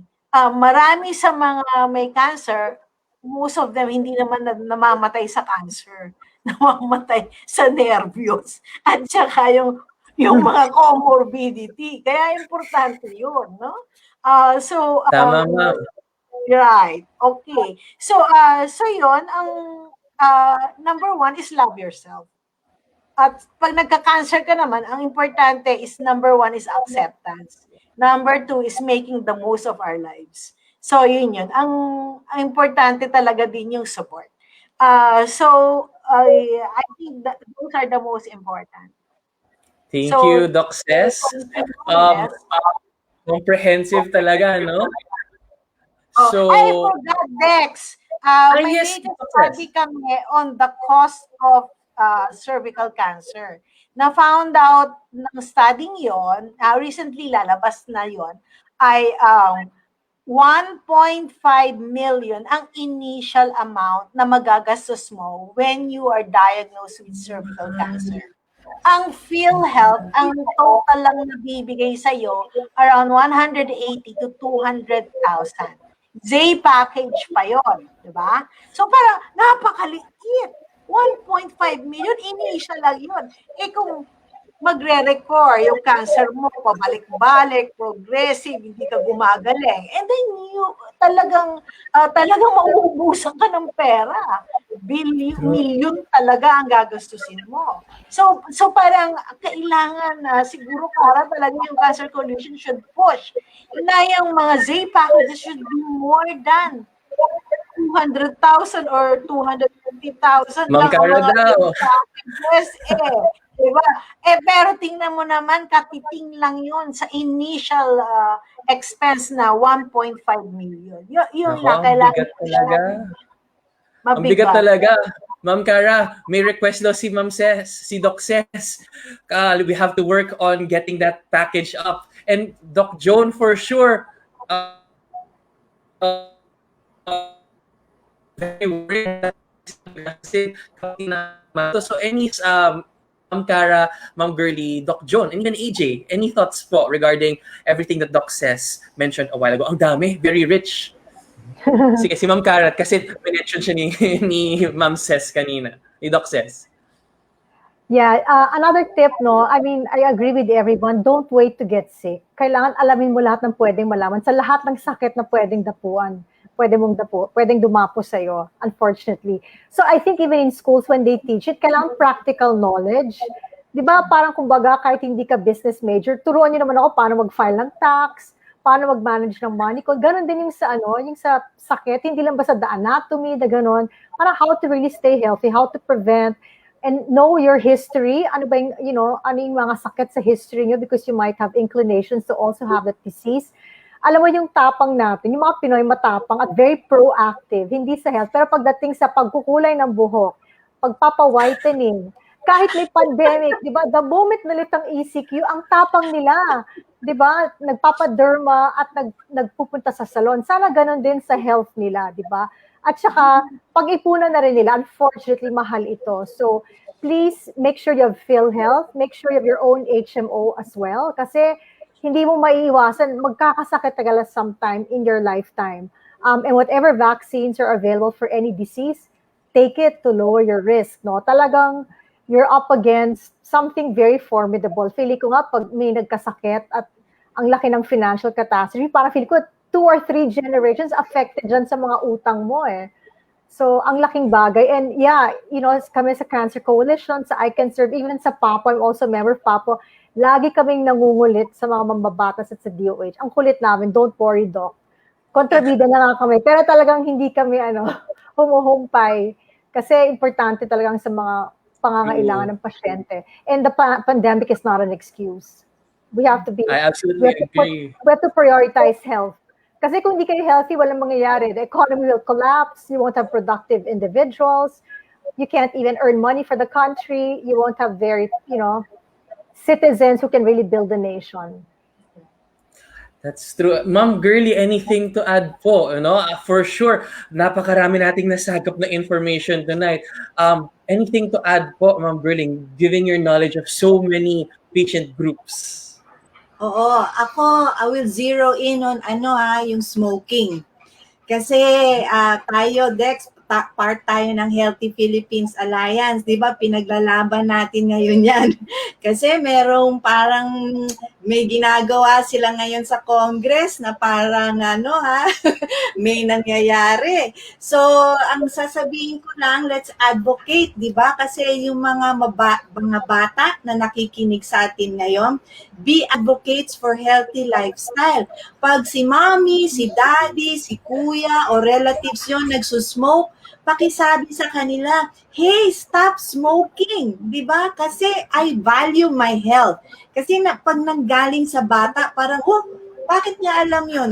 Marami sa mga may cancer, most of them hindi naman namamatay sa cancer. Namamatay sa nervyos. At saka yung mga comorbidity. Kaya importante yun, no? Tama, ma'am. Right. Okay. So yun, ang number 1 is love yourself. At pag nagka-cancer ka naman, ang importante is number 1 is acceptance. Number 2 is making the most of our lives. So, yun. Ang importante talaga din yung support. I think that those are the most important. Thank you, Doc Ces. Comprehensive talaga, no? So, I forgot, Dex. May latest study kami on the cost of cervical cancer. Na-found out ng studying yon, recently lalabas na yon, ay 1.5 million ang initial amount na magagastos mo when you are diagnosed with cervical cancer. Ang PhilHealth, ang total lang nabibigay sa'yo, around 180 to 200,000. J package pa yon, di ba? So parang napakaliit. 1.5 million, initial lang yun. Kung magre-record yung cancer mo, pabalik-balik, progressive, hindi ka gumagaling, and then talagang mauubusan ka ng pera. Million talaga ang gagastusin mo. So parang kailangan siguro para talaga yung cancer coalition should push na yung mga Z packages should be more than 200,000 or 250,000 Ma'am Cara daw. Yes, diba? Pero tingnan mo naman, katiting lang yun sa initial expense na 1.5 million. Yun lang, kailangan. Bigat talaga. Ang bigat talaga. Ma'am Cara, may request daw si Ma'am Ces, si Doc Ces. We have to work on getting that package up. And Doc Joan, for sure, very worried kasi so any Ma'am Cara, Ma'am Girly, Doc Joan, and even AJ, any thoughts po regarding everything that Doc Ces mentioned a while ago? Ang dami, very rich. Sige, si Ma'am Cara, kasi mention siya ni Ma'am Ces kanina, ni Doc Ces. Yeah, another tip, no, I mean, I agree with everyone, don't wait to get sick. Kailangan alamin mo lahat ng pwedeng malaman sa lahat ng sakit na pwedeng dapuan. Pwedeng dumapo sa'yo, unfortunately. So I think even in schools, when they teach it, kailangan practical knowledge. Di ba, parang kumbaga, kahit hindi ka business major, turuan niyo naman ako paano mag-file ng tax, paano mag-manage ng money ko. Ganon din yung sa sakit, hindi lang ba sa the anatomy, the ganon. Parang how to really stay healthy, how to prevent, and know your history. Ano ba yung, ano yung mga sakit sa history niyo because you might have inclinations to also have that disease. Alam mo yung tapang natin, yung mga Pinoy matapang at very proactive, hindi sa health, pero pagdating sa pagkukulay ng buhok, pagpapa-whitening, kahit may pandemic, di ba, the moment nalitang ECQ, ang tapang nila, di ba, nagpapaderma at nagpupunta sa salon. Sana ganun din sa health nila, di ba? At saka, pag-ipunan na rin nila, unfortunately, mahal ito. So, please make sure you have PhilHealth, make sure you have your own HMO as well, kasi hindi mo maiiwasan, magkakasakit talaga sometime in your lifetime. And whatever vaccines are available for any disease, take it to lower your risk. No? Talagang you're up against something very formidable. Feeling ko nga, pag may nagkasakit at ang laki ng financial catastrophe, parang feeling ko 2 or 3 generations affected dyan sa mga utang mo eh. So, ang laking bagay. And yeah, kami sa Cancer Coalition, sa ICanServe, even sa PAPO, I'm also a member of PAPO, lagi kaming nangungulit sa mga mambabatas at sa DOH. Ang kulit namin, don't worry, Doc. Kontrabida na nga kami. Pero talagang hindi kami, humuhumpay. Kasi importante talagang sa mga pangangailangan ng pasyente. And the pandemic is not an excuse. We have to be, I absolutely agree. We have to prioritize health. Kasi kung hindi kayo healthy, walang mangyayari. The economy will collapse. You won't have productive individuals. You can't even earn money for the country. You won't have very, citizens who can really build a nation. That's true. Ma'am Girly, anything to add po? For sure, napakarami nating nasagap na information tonight. Anything to add po, Ma'am Girly, given your knowledge of so many patient groups? Oo, I will zero in on yung smoking. Kasi tayo, Dex, part tayo ng Healthy Philippines Alliance, di ba? Pinaglalaban natin ngayon yan. Kasi merong parang may ginagawa sila ngayon sa Congress na parang may nangyayari. So, ang sasabihin ko lang, let's advocate, di ba? Kasi yung mga bata na nakikinig sa atin ngayon, be advocates for healthy lifestyle. Pag si mommy, si daddy, si kuya, o relatives yon nagsusmoke, pakisabi sa kanila, hey, stop smoking, di ba? Kasi I value my health. Kasi pag nanggaling sa bata, parang, bakit niya alam yun?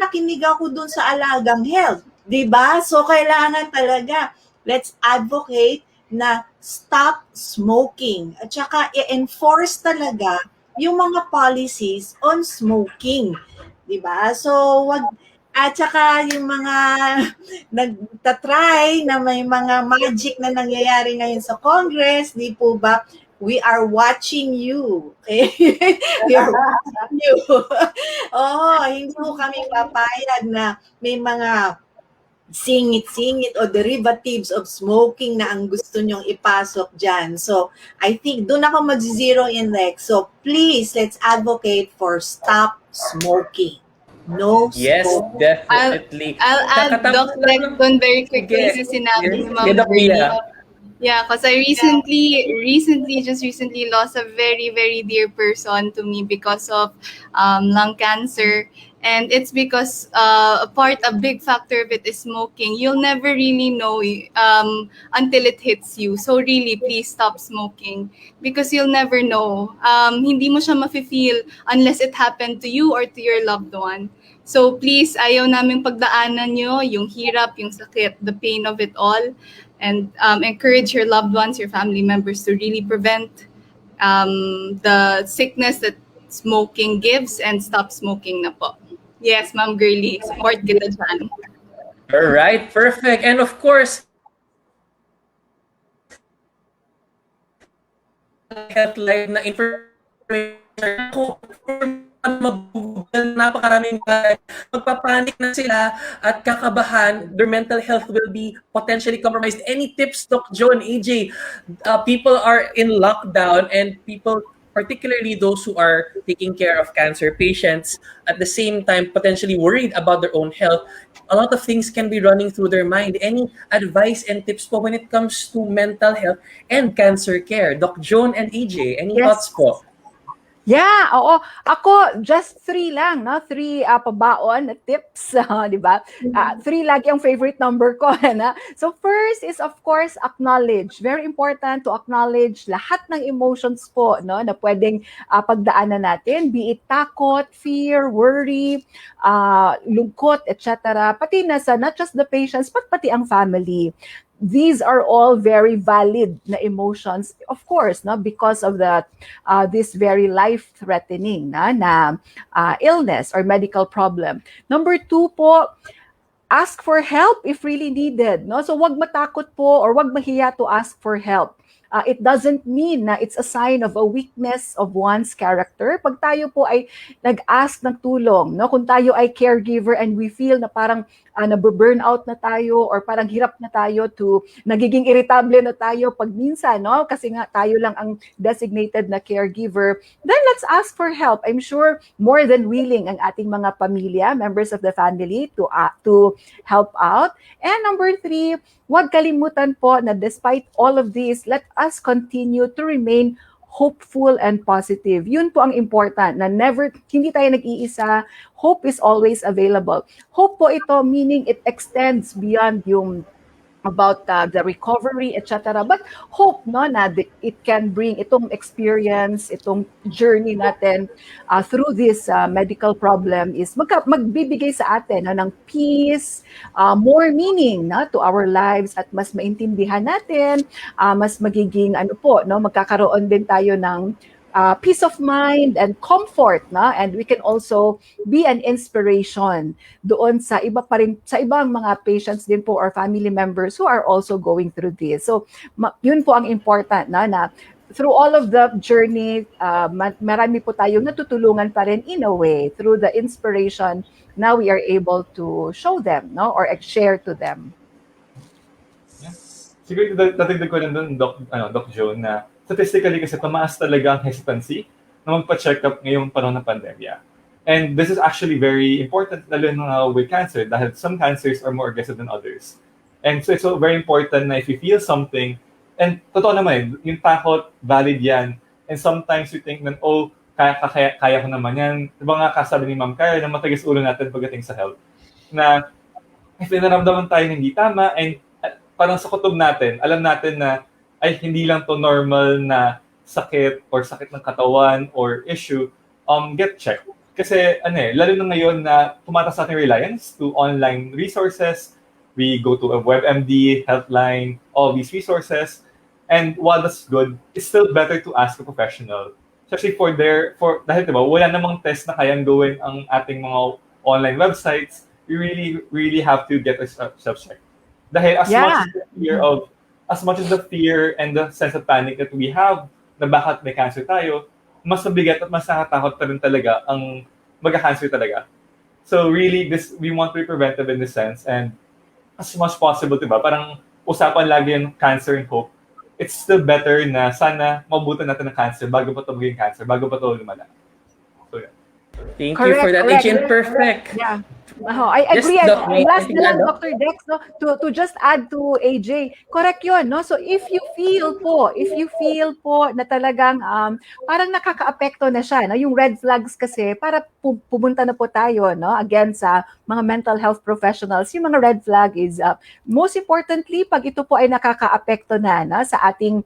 Nakinig ako dun sa Alagang Health, di ba? So, kailangan talaga, let's advocate na stop smoking. At saka, i-enforce talaga yung mga policies on smoking, di ba? So, at saka yung mga nagtatry na may mga magic na nangyayari ngayon sa Congress, di po ba? We are watching you. Okay? We are watching you. Hindi po kami papayag na may mga singit-singit o derivatives of smoking na ang gusto nyong ipasok dyan. So, I think doon ako mag-zero in next. So, please, let's advocate for stop smoking. No Yes, smoke. definitely. I'll add Doc Lecton very quickly sa sinabi ni Ma'am Girly. Yeah, because I just recently lost a very, very dear person to me because of lung cancer. And it's because a big factor of it is smoking. You'll never really know until it hits you. So really, please stop smoking because you'll never know. Hindi mo siya mafe-feel unless it happened to you or to your loved one. So please, ayaw namin pagdaanan nyo yung hirap, yung sakit, the pain of it all. And encourage your loved ones, your family members to really prevent the sickness that smoking gives and stop smoking na po. Yes, Ma'am Girly, support kita dyan. All right, perfect. And of course, health live na information ako, napakaraming magpapanik na sila at kakabahan, their mental health will be potentially compromised. Any tips, Doc Joan, AJ? People are in lockdown and people, particularly those who are taking care of cancer patients, at the same time potentially worried about their own health, a lot of things can be running through their mind. Any advice and tips po when it comes to mental health and cancer care? Doc Joan and AJ, any thoughts po? Yeah, oo. Ako, just 3 lang, no? 3 pabaon na tips, di ba? 3 lagi ang favorite number ko, na? So first is, of course, acknowledge. Very important to acknowledge lahat ng emotions po, no? Na pwedeng pagdaanan natin, be it takot, fear, worry, lungkot, etc. Pati nasa, not just the patients, but pati ang family. These are all very valid na emotions, of course, no, because of the this very life-threatening na illness or medical problem. Number 2 po, ask for help if really needed, no. So wag matakot po or wag mahiya to ask for help. It doesn't mean na it's a sign of a weakness of one's character. Pag tayo po ay nag-ask ng tulong, no, kung tayo ay caregiver and we feel na parang nabu-burnout na tayo or parang hirap na tayo to nagiging irritable na tayo pag minsan, no, kasi nga tayo lang ang designated na caregiver, then let's ask for help. I'm sure more than willing ang ating mga pamilya, members of the family to help out. And number 3, huwag kalimutan po na despite all of this, let us continue to remain hopeful and positive. Yun po ang important, na hindi tayo nag-iisa. Hope is always available. Hope po ito, meaning it extends beyond yung about the recovery, etc. But hope, no, na it can bring itong experience, itong journey natin through this medical problem is magbibigay sa atin ng peace, more meaning to our lives, at mas maintindihan natin, mas magiging magkakaroon din tayo ng peace of mind and comfort, na, and we can also be an inspiration doon sa ibang mga patients din po or family members who are also going through this. So yun po ang important, na through all of the journey, marami po tayong natutulungan pa rin in a way through the inspiration. Now we are able to show them, no, or share to them. Siguro dadagdag ko lang doon, Doc Joan, na statistically kasi tumaas talaga ang hesitancy na magpa-check up ngayong panahon ng pandemya. And this is actually very important, lalo na with cancer, dahil some cancers are more aggressive than others. And so it's so very important na if you feel something, and totoo naman, yung takot, valid yan. And sometimes you think na, kaya ko naman yan. Diba nga kasabi ni Ma'am Kaya na matigas ulo natin pagdating sa health. Na if naramdaman tayo hindi tama, and parang sa kutob natin, alam natin na ay hindi lang to normal na sakit or sakit ng katawan or issue, get checked. Kasi lalo na ngayon na tumataas ating reliance to online resources, we go to a WebMD, Healthline, all these resources, and while that's good, it's still better to ask a professional. Especially dahil diba, wala namang test na kayang gawin ang ating mga online websites, we really have to get ourselves checked. Dahil as much as the fear and the sense of panic that we have na bakit may cancer tayo, mas mabigat at mas nakatakot pa rin talaga ang magka-cancer talaga. So really, we want to be preventive in this sense, and as much possible, diba? Parang usapan lagi yung cancer and hope. It's still better na sana mabutan natin ng cancer bago pa ito maging cancer, bago pa ito lumala. So yeah. Thank you for that, AJ. Perfect. Yeah. I agree. Last na lang, Dr. Dex, no, to just add to AJ, correct yun, no? So if you feel po na talagang parang nakakaapekto na siya, no? Yung red flags kasi, para pumunta na po tayo, no, again sa mga mental health professionals, yung mga red flag is, most importantly, pag ito po ay nakakaapekto na sa ating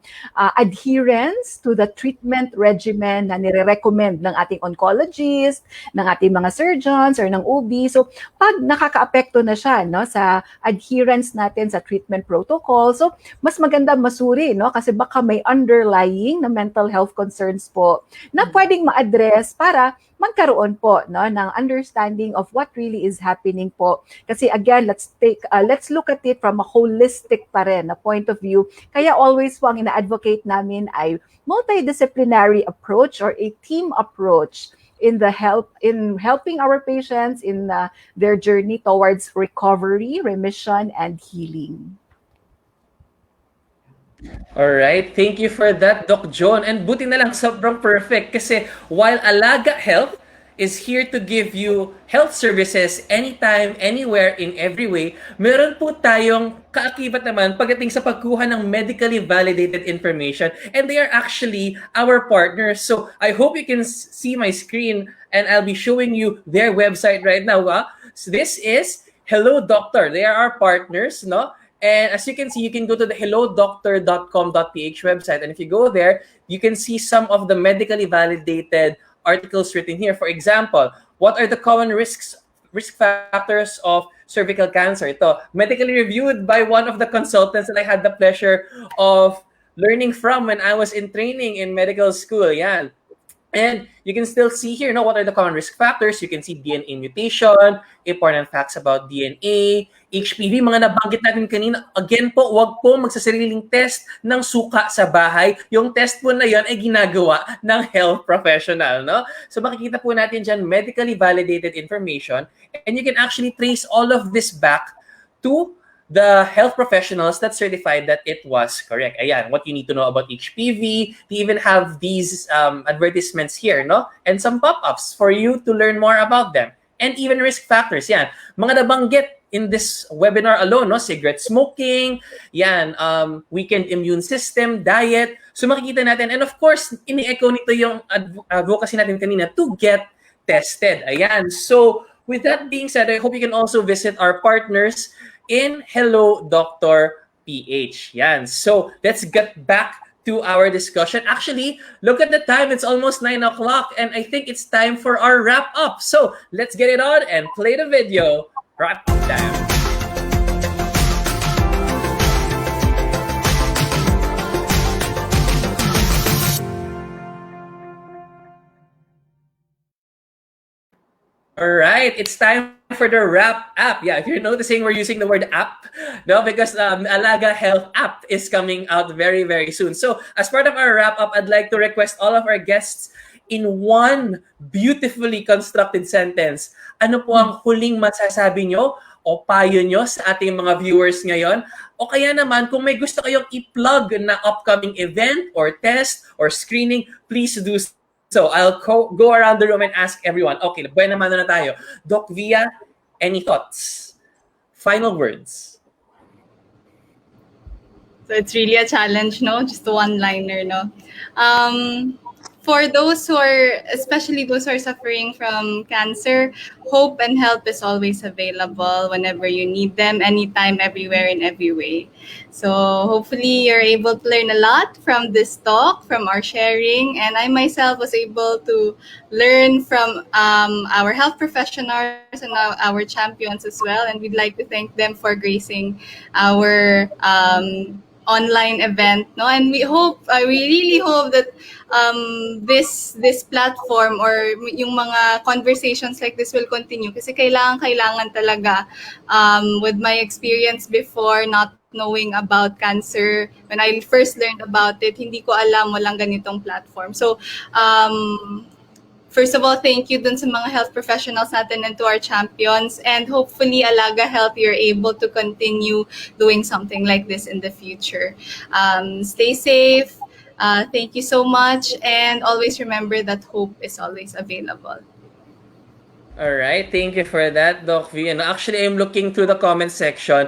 adherence to the treatment regimen na nire-recommend ng ating oncologist, ng ating mga surgeons, or ng OB. So, pag nakakaapekto na siya, no, sa adherence natin sa treatment protocol, so mas maganda masuri, no, kasi baka may underlying na mental health concerns po na pwedeng ma-address para magkaroon po no ng understanding of what really is happening po. Kasi again, let's look at it from a holistic pa rin na point of view. Kaya always po ang ina-advocate namin ay multidisciplinary approach or a team approach in helping our patients in their journey towards recovery, remission, and healing. Alright, thank you for that, Doc John. And buti na lang sobrang perfect kasi while Alaga Health is here to give you health services anytime, anywhere, in every way, meron po tayong kaakibat naman pagdating sa pagkuha ng medically validated information, and they are actually our partners. So I hope you can see my screen and I'll be showing you their website right now. So this is Hello Doctor. They are our partners, no? And as you can see, you can go to the hellodoctor.com.ph website. And if you go there, you can see some of the medically validated articles written here. For example, what are the common risk factors of cervical cancer? Ito, medically reviewed by one of the consultants that I had the pleasure of learning from when I was in training in medical school. Yan. And you can still see here, what are the common risk factors? You can see DNA mutation, important facts about DNA, HPV, mga nabanggit natin kanina. Again po, wag po magsasariling test ng suka sa bahay. Yung test po na yon ay ginagawa ng health professional, no? So makikita po natin dyan medically validated information, and you can actually trace all of this back to the health professionals that certified that it was correct. Ayan, what you need to know about HPV. They even have these advertisements here, no? And some pop-ups for you to learn more about them. And even risk factors, yan. Mga nabanggit in this webinar alone, no? Cigarette smoking, yan, weakened immune system, diet. So makikita natin, and of course, ini-echo nito yung advocacy natin kanina to get tested. Ayan, so with that being said, I hope you can also visit our partners in Hello Doctor PH. Yan. So let's get back to our discussion. Actually, look at the time. It's almost 9 o'clock, and I think it's time for our wrap up. So let's get it on and play the video. Wrap up time. All right, it's time for the wrap app. Yeah, if you're noticing, we're using the word app, no, because Alaga Health app is coming out very, very soon. So as part of our wrap up, I'd like to request all of our guests in one beautifully constructed sentence. Ano po ang huling masasabi nyo o payo nyo sa ating mga viewers ngayon? O kaya naman, kung may gusto kayong i-plug na upcoming event or test or screening, please do so. I'll go around the room and ask everyone. Okay, buena mano na tayo. Doc Via, any thoughts? Final words. So it's really a challenge, no? Just a one-liner, no? For those who are, especially those who are suffering from cancer, hope and help is always available whenever you need them, anytime, everywhere, in every way. So hopefully you're able to learn a lot from this talk, from our sharing, and I myself was able to learn from our health professionals and our champions as well, and we'd like to thank them for gracing our online event, no? And we really hope that this platform or yung mga conversations like this will continue, kasi kailangan talaga, with my experience before, not knowing about cancer, when I first learned about it, hindi ko alam walang ganitong platform. So first of all, thank you dun sa mga health professionals natin and to our champions. And hopefully, Alaga Health, you're able to continue doing something like this in the future. Stay safe. Thank you so much. And always remember that hope is always available. All right. Thank you for that, Doc V. And actually, I'm looking through the comment section.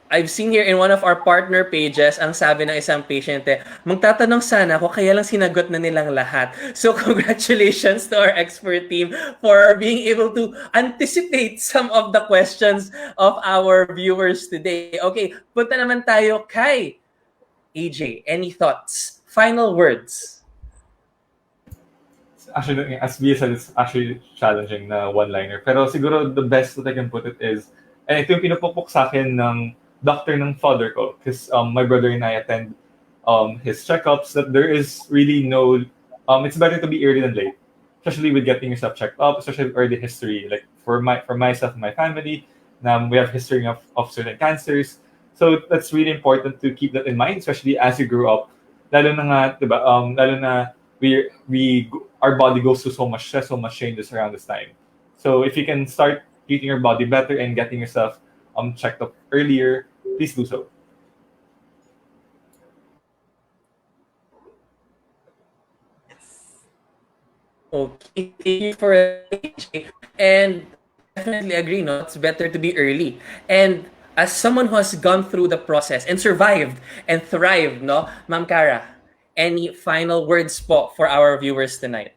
I've seen here in one of our partner pages, ang sabi ng isang patient, magtatanong sana ako, kaya lang sinagot na nilang lahat. So congratulations to our expert team for being able to anticipate some of the questions of our viewers today. Okay, punta naman tayo kay AJ. Any thoughts? Final words? Actually, as Bia said, it's actually challenging na one-liner. Pero siguro the best that I can put it is, and ito yung pinupukpok sa akin ng doctor ng father ko, because my brother and I attend his checkups, that there is really no, it's better to be early than late. especially with getting yourself checked up, especially with early history. Like for myself and my family, we have history of certain cancers. So that's really important to keep that in mind, especially as you grow up. Lalo na nga, diba, lalo na our body goes through so much stress, so much changes around this time. So if you can start treating your body better and getting yourself checked up earlier, please do so. Okay, thank you for AJ. And definitely agree, no? It's better to be early. And as someone who has gone through the process and survived and thrived, no, Ma'am Cara, any final words po for our viewers tonight?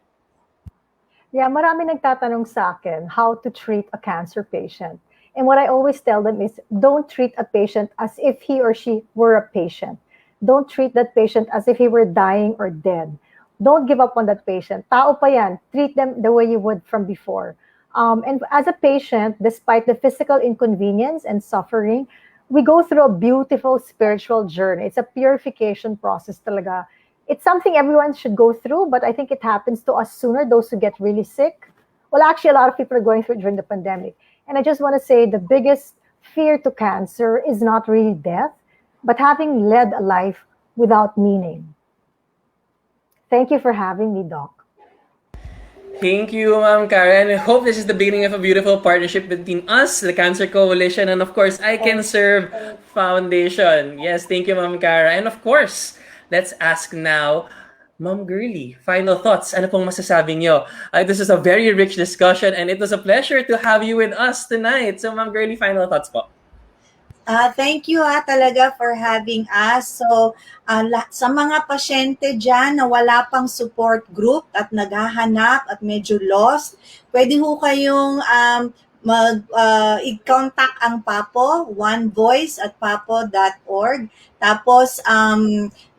Yeah, marami nagtatanong sa akin how to treat a cancer patient. And what I always tell them is, don't treat a patient as if he or she were a patient. Don't treat that patient as if he were dying or dead. Don't give up on that patient. Tao pa yan. Treat them the way you would from before. And as a patient, despite the physical inconvenience and suffering, we go through a beautiful spiritual journey. It's a purification process talaga. It's something everyone should go through, but I think it happens to us sooner, those who get really sick. Well, actually, a lot of people are going through it during the pandemic. And I just want to say the biggest fear to cancer is not really death, but having led a life without meaning. Thank you for having me, Doc. Thank you, Ma'am Karen. I hope this is the beginning of a beautiful partnership between us, the Cancer Coalition, and of course, ICanServe Foundation. Yes, thank you, Ma'am Kara. And of course, let's ask now, Ma'am Girly, final thoughts. Ano pong masasabi nyo? This is a very rich discussion and it was a pleasure to have you with us tonight. So, Ma'am Girly, final thoughts po. Thank you talaga for having us. So, sa mga pasyente dyan na wala pang support group at naghahanap at medyo lost, pwede ho kayong i-contact ang PAPO, onevoice@papo.org. Tapos,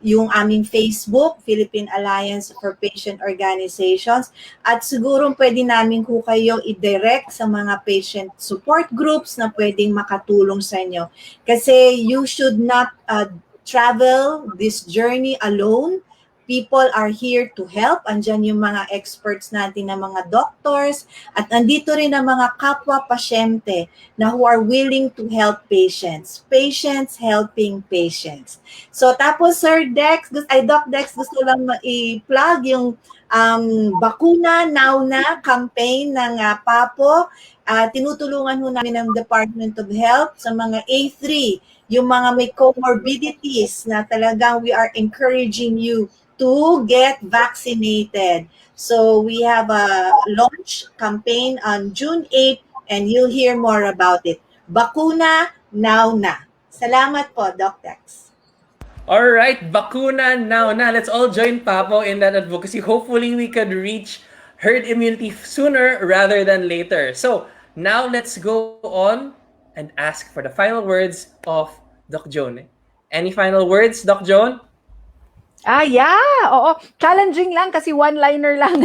yung aming Facebook, Philippine Alliance for Patient Organizations. At siguro pwede namin ho kayo i-direct sa mga patient support groups na pwedeng makatulong sa inyo. Kasi you should not travel this journey alone. People are here to help. Andyan yung mga experts natin na mga doctors at andito rin ang mga kapwa-pasyente na who are willing to help patients. Patients helping patients. So tapos Sir Dex, Doc Dex, gusto lang i-plug yung Bakuna Now Na campaign ng PAPO. Tinutulungan ho namin ng Department of Health sa mga A3, yung mga may comorbidities na talagang we are encouraging you to get vaccinated. So we have a launch campaign on June 8 and you'll hear more about it. Bakuna Now Na. Salamat po, Doc Dex. All right, Bakuna Now Na. Let's all join Papo in that advocacy. Hopefully, we could reach herd immunity sooner rather than later. So now let's go on and ask for the final words of Doc Joan. Any final words, Doc Joan? Yeah. Oo. Challenging lang kasi one-liner lang.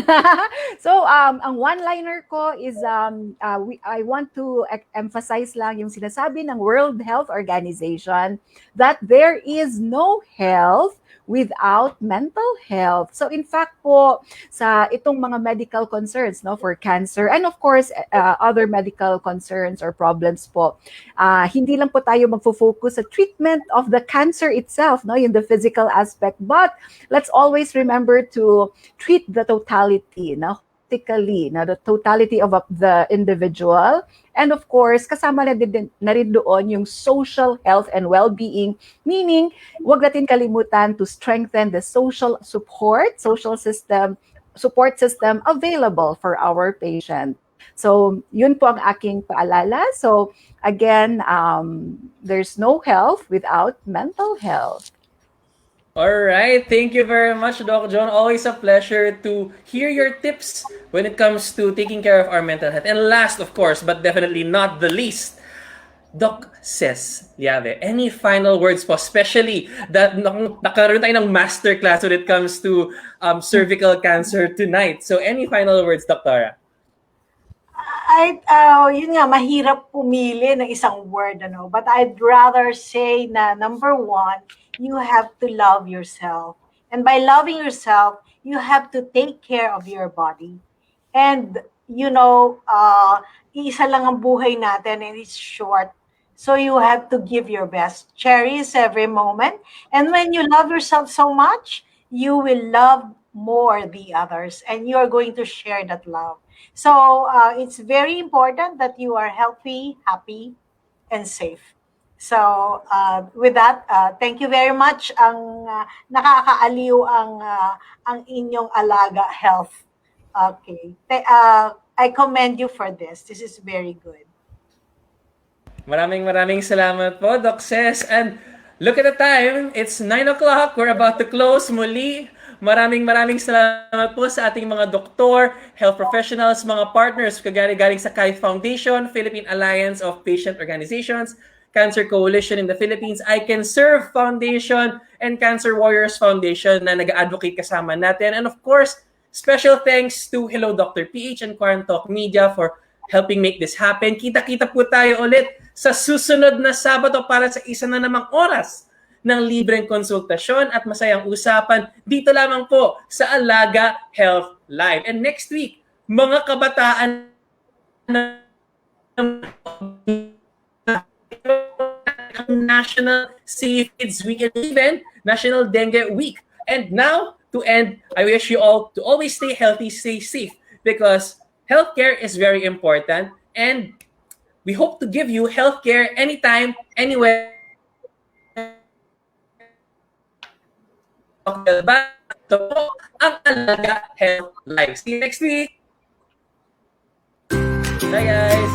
So, ang one-liner ko is, I want to emphasize lang yung sinasabi ng World Health Organization that there is no health without mental health. So in fact po, sa itong mga medical concerns for cancer and of course other medical concerns or problems po, hindi lang po tayo magfo-focus sa treatment of the cancer itself, in the physical aspect, but let's always remember to treat the totality, the totality of the individual. And of course, kasama na rin doon yung social health and well-being, meaning huwag natin kalimutan to strengthen the social support system available for our patient. So, yun po ang aking paalala. So, again, there's no health without mental health. All right. Thank you very much, Doc Joan. Always a pleasure to hear your tips when it comes to taking care of our mental health. And last, of course, but definitely not the least, Doc Ces Llave, any final words po, especially that nakaroon tayo ng masterclass when it comes to cervical cancer tonight. So any final words, Doctora? Yun nga, mahirap pumili ng isang word, but I'd rather say na number one, you have to love yourself. And by loving yourself, you have to take care of your body. And, isa lang ang buhay natin and it's short. So you have to give your best. Cherish every moment. And when you love yourself so much, you will love more the others and you are going to share that love. So it's very important that you are healthy, happy, and safe. So with that, thank you very much. Nakakaaliw ang inyong Alaga Health. Okay. I commend you for this. This is very good. Maraming salamat po, Doc Ces. And look at the time. It's 9 o'clock. We're about to close muli. Maraming salamat po sa ating mga doktor, health professionals, mga partners galing sa Kythe Foundation, Philippine Alliance of Patient Organizations, Cancer Coalition in the Philippines, ICanServe Foundation, and Cancer Warriors Foundation na nag-advocate kasama natin. And of course, special thanks to Hello Dr. PH and Quarant Talk Media for helping make this happen. Kita-kita po tayo ulit sa susunod na Sabado para sa isa na namang oras ng libreng konsultasyon at masayang usapan dito lamang po sa Alaga Health Live. And next week, mga kabataan National Safe Kids Week and even National Dengue Week. And now, to end, I wish you all to always stay healthy, stay safe, because healthcare is very important and we hope to give you healthcare anytime, anywhere. Ito po ang Alaga Health Live. See you next week. Bye guys.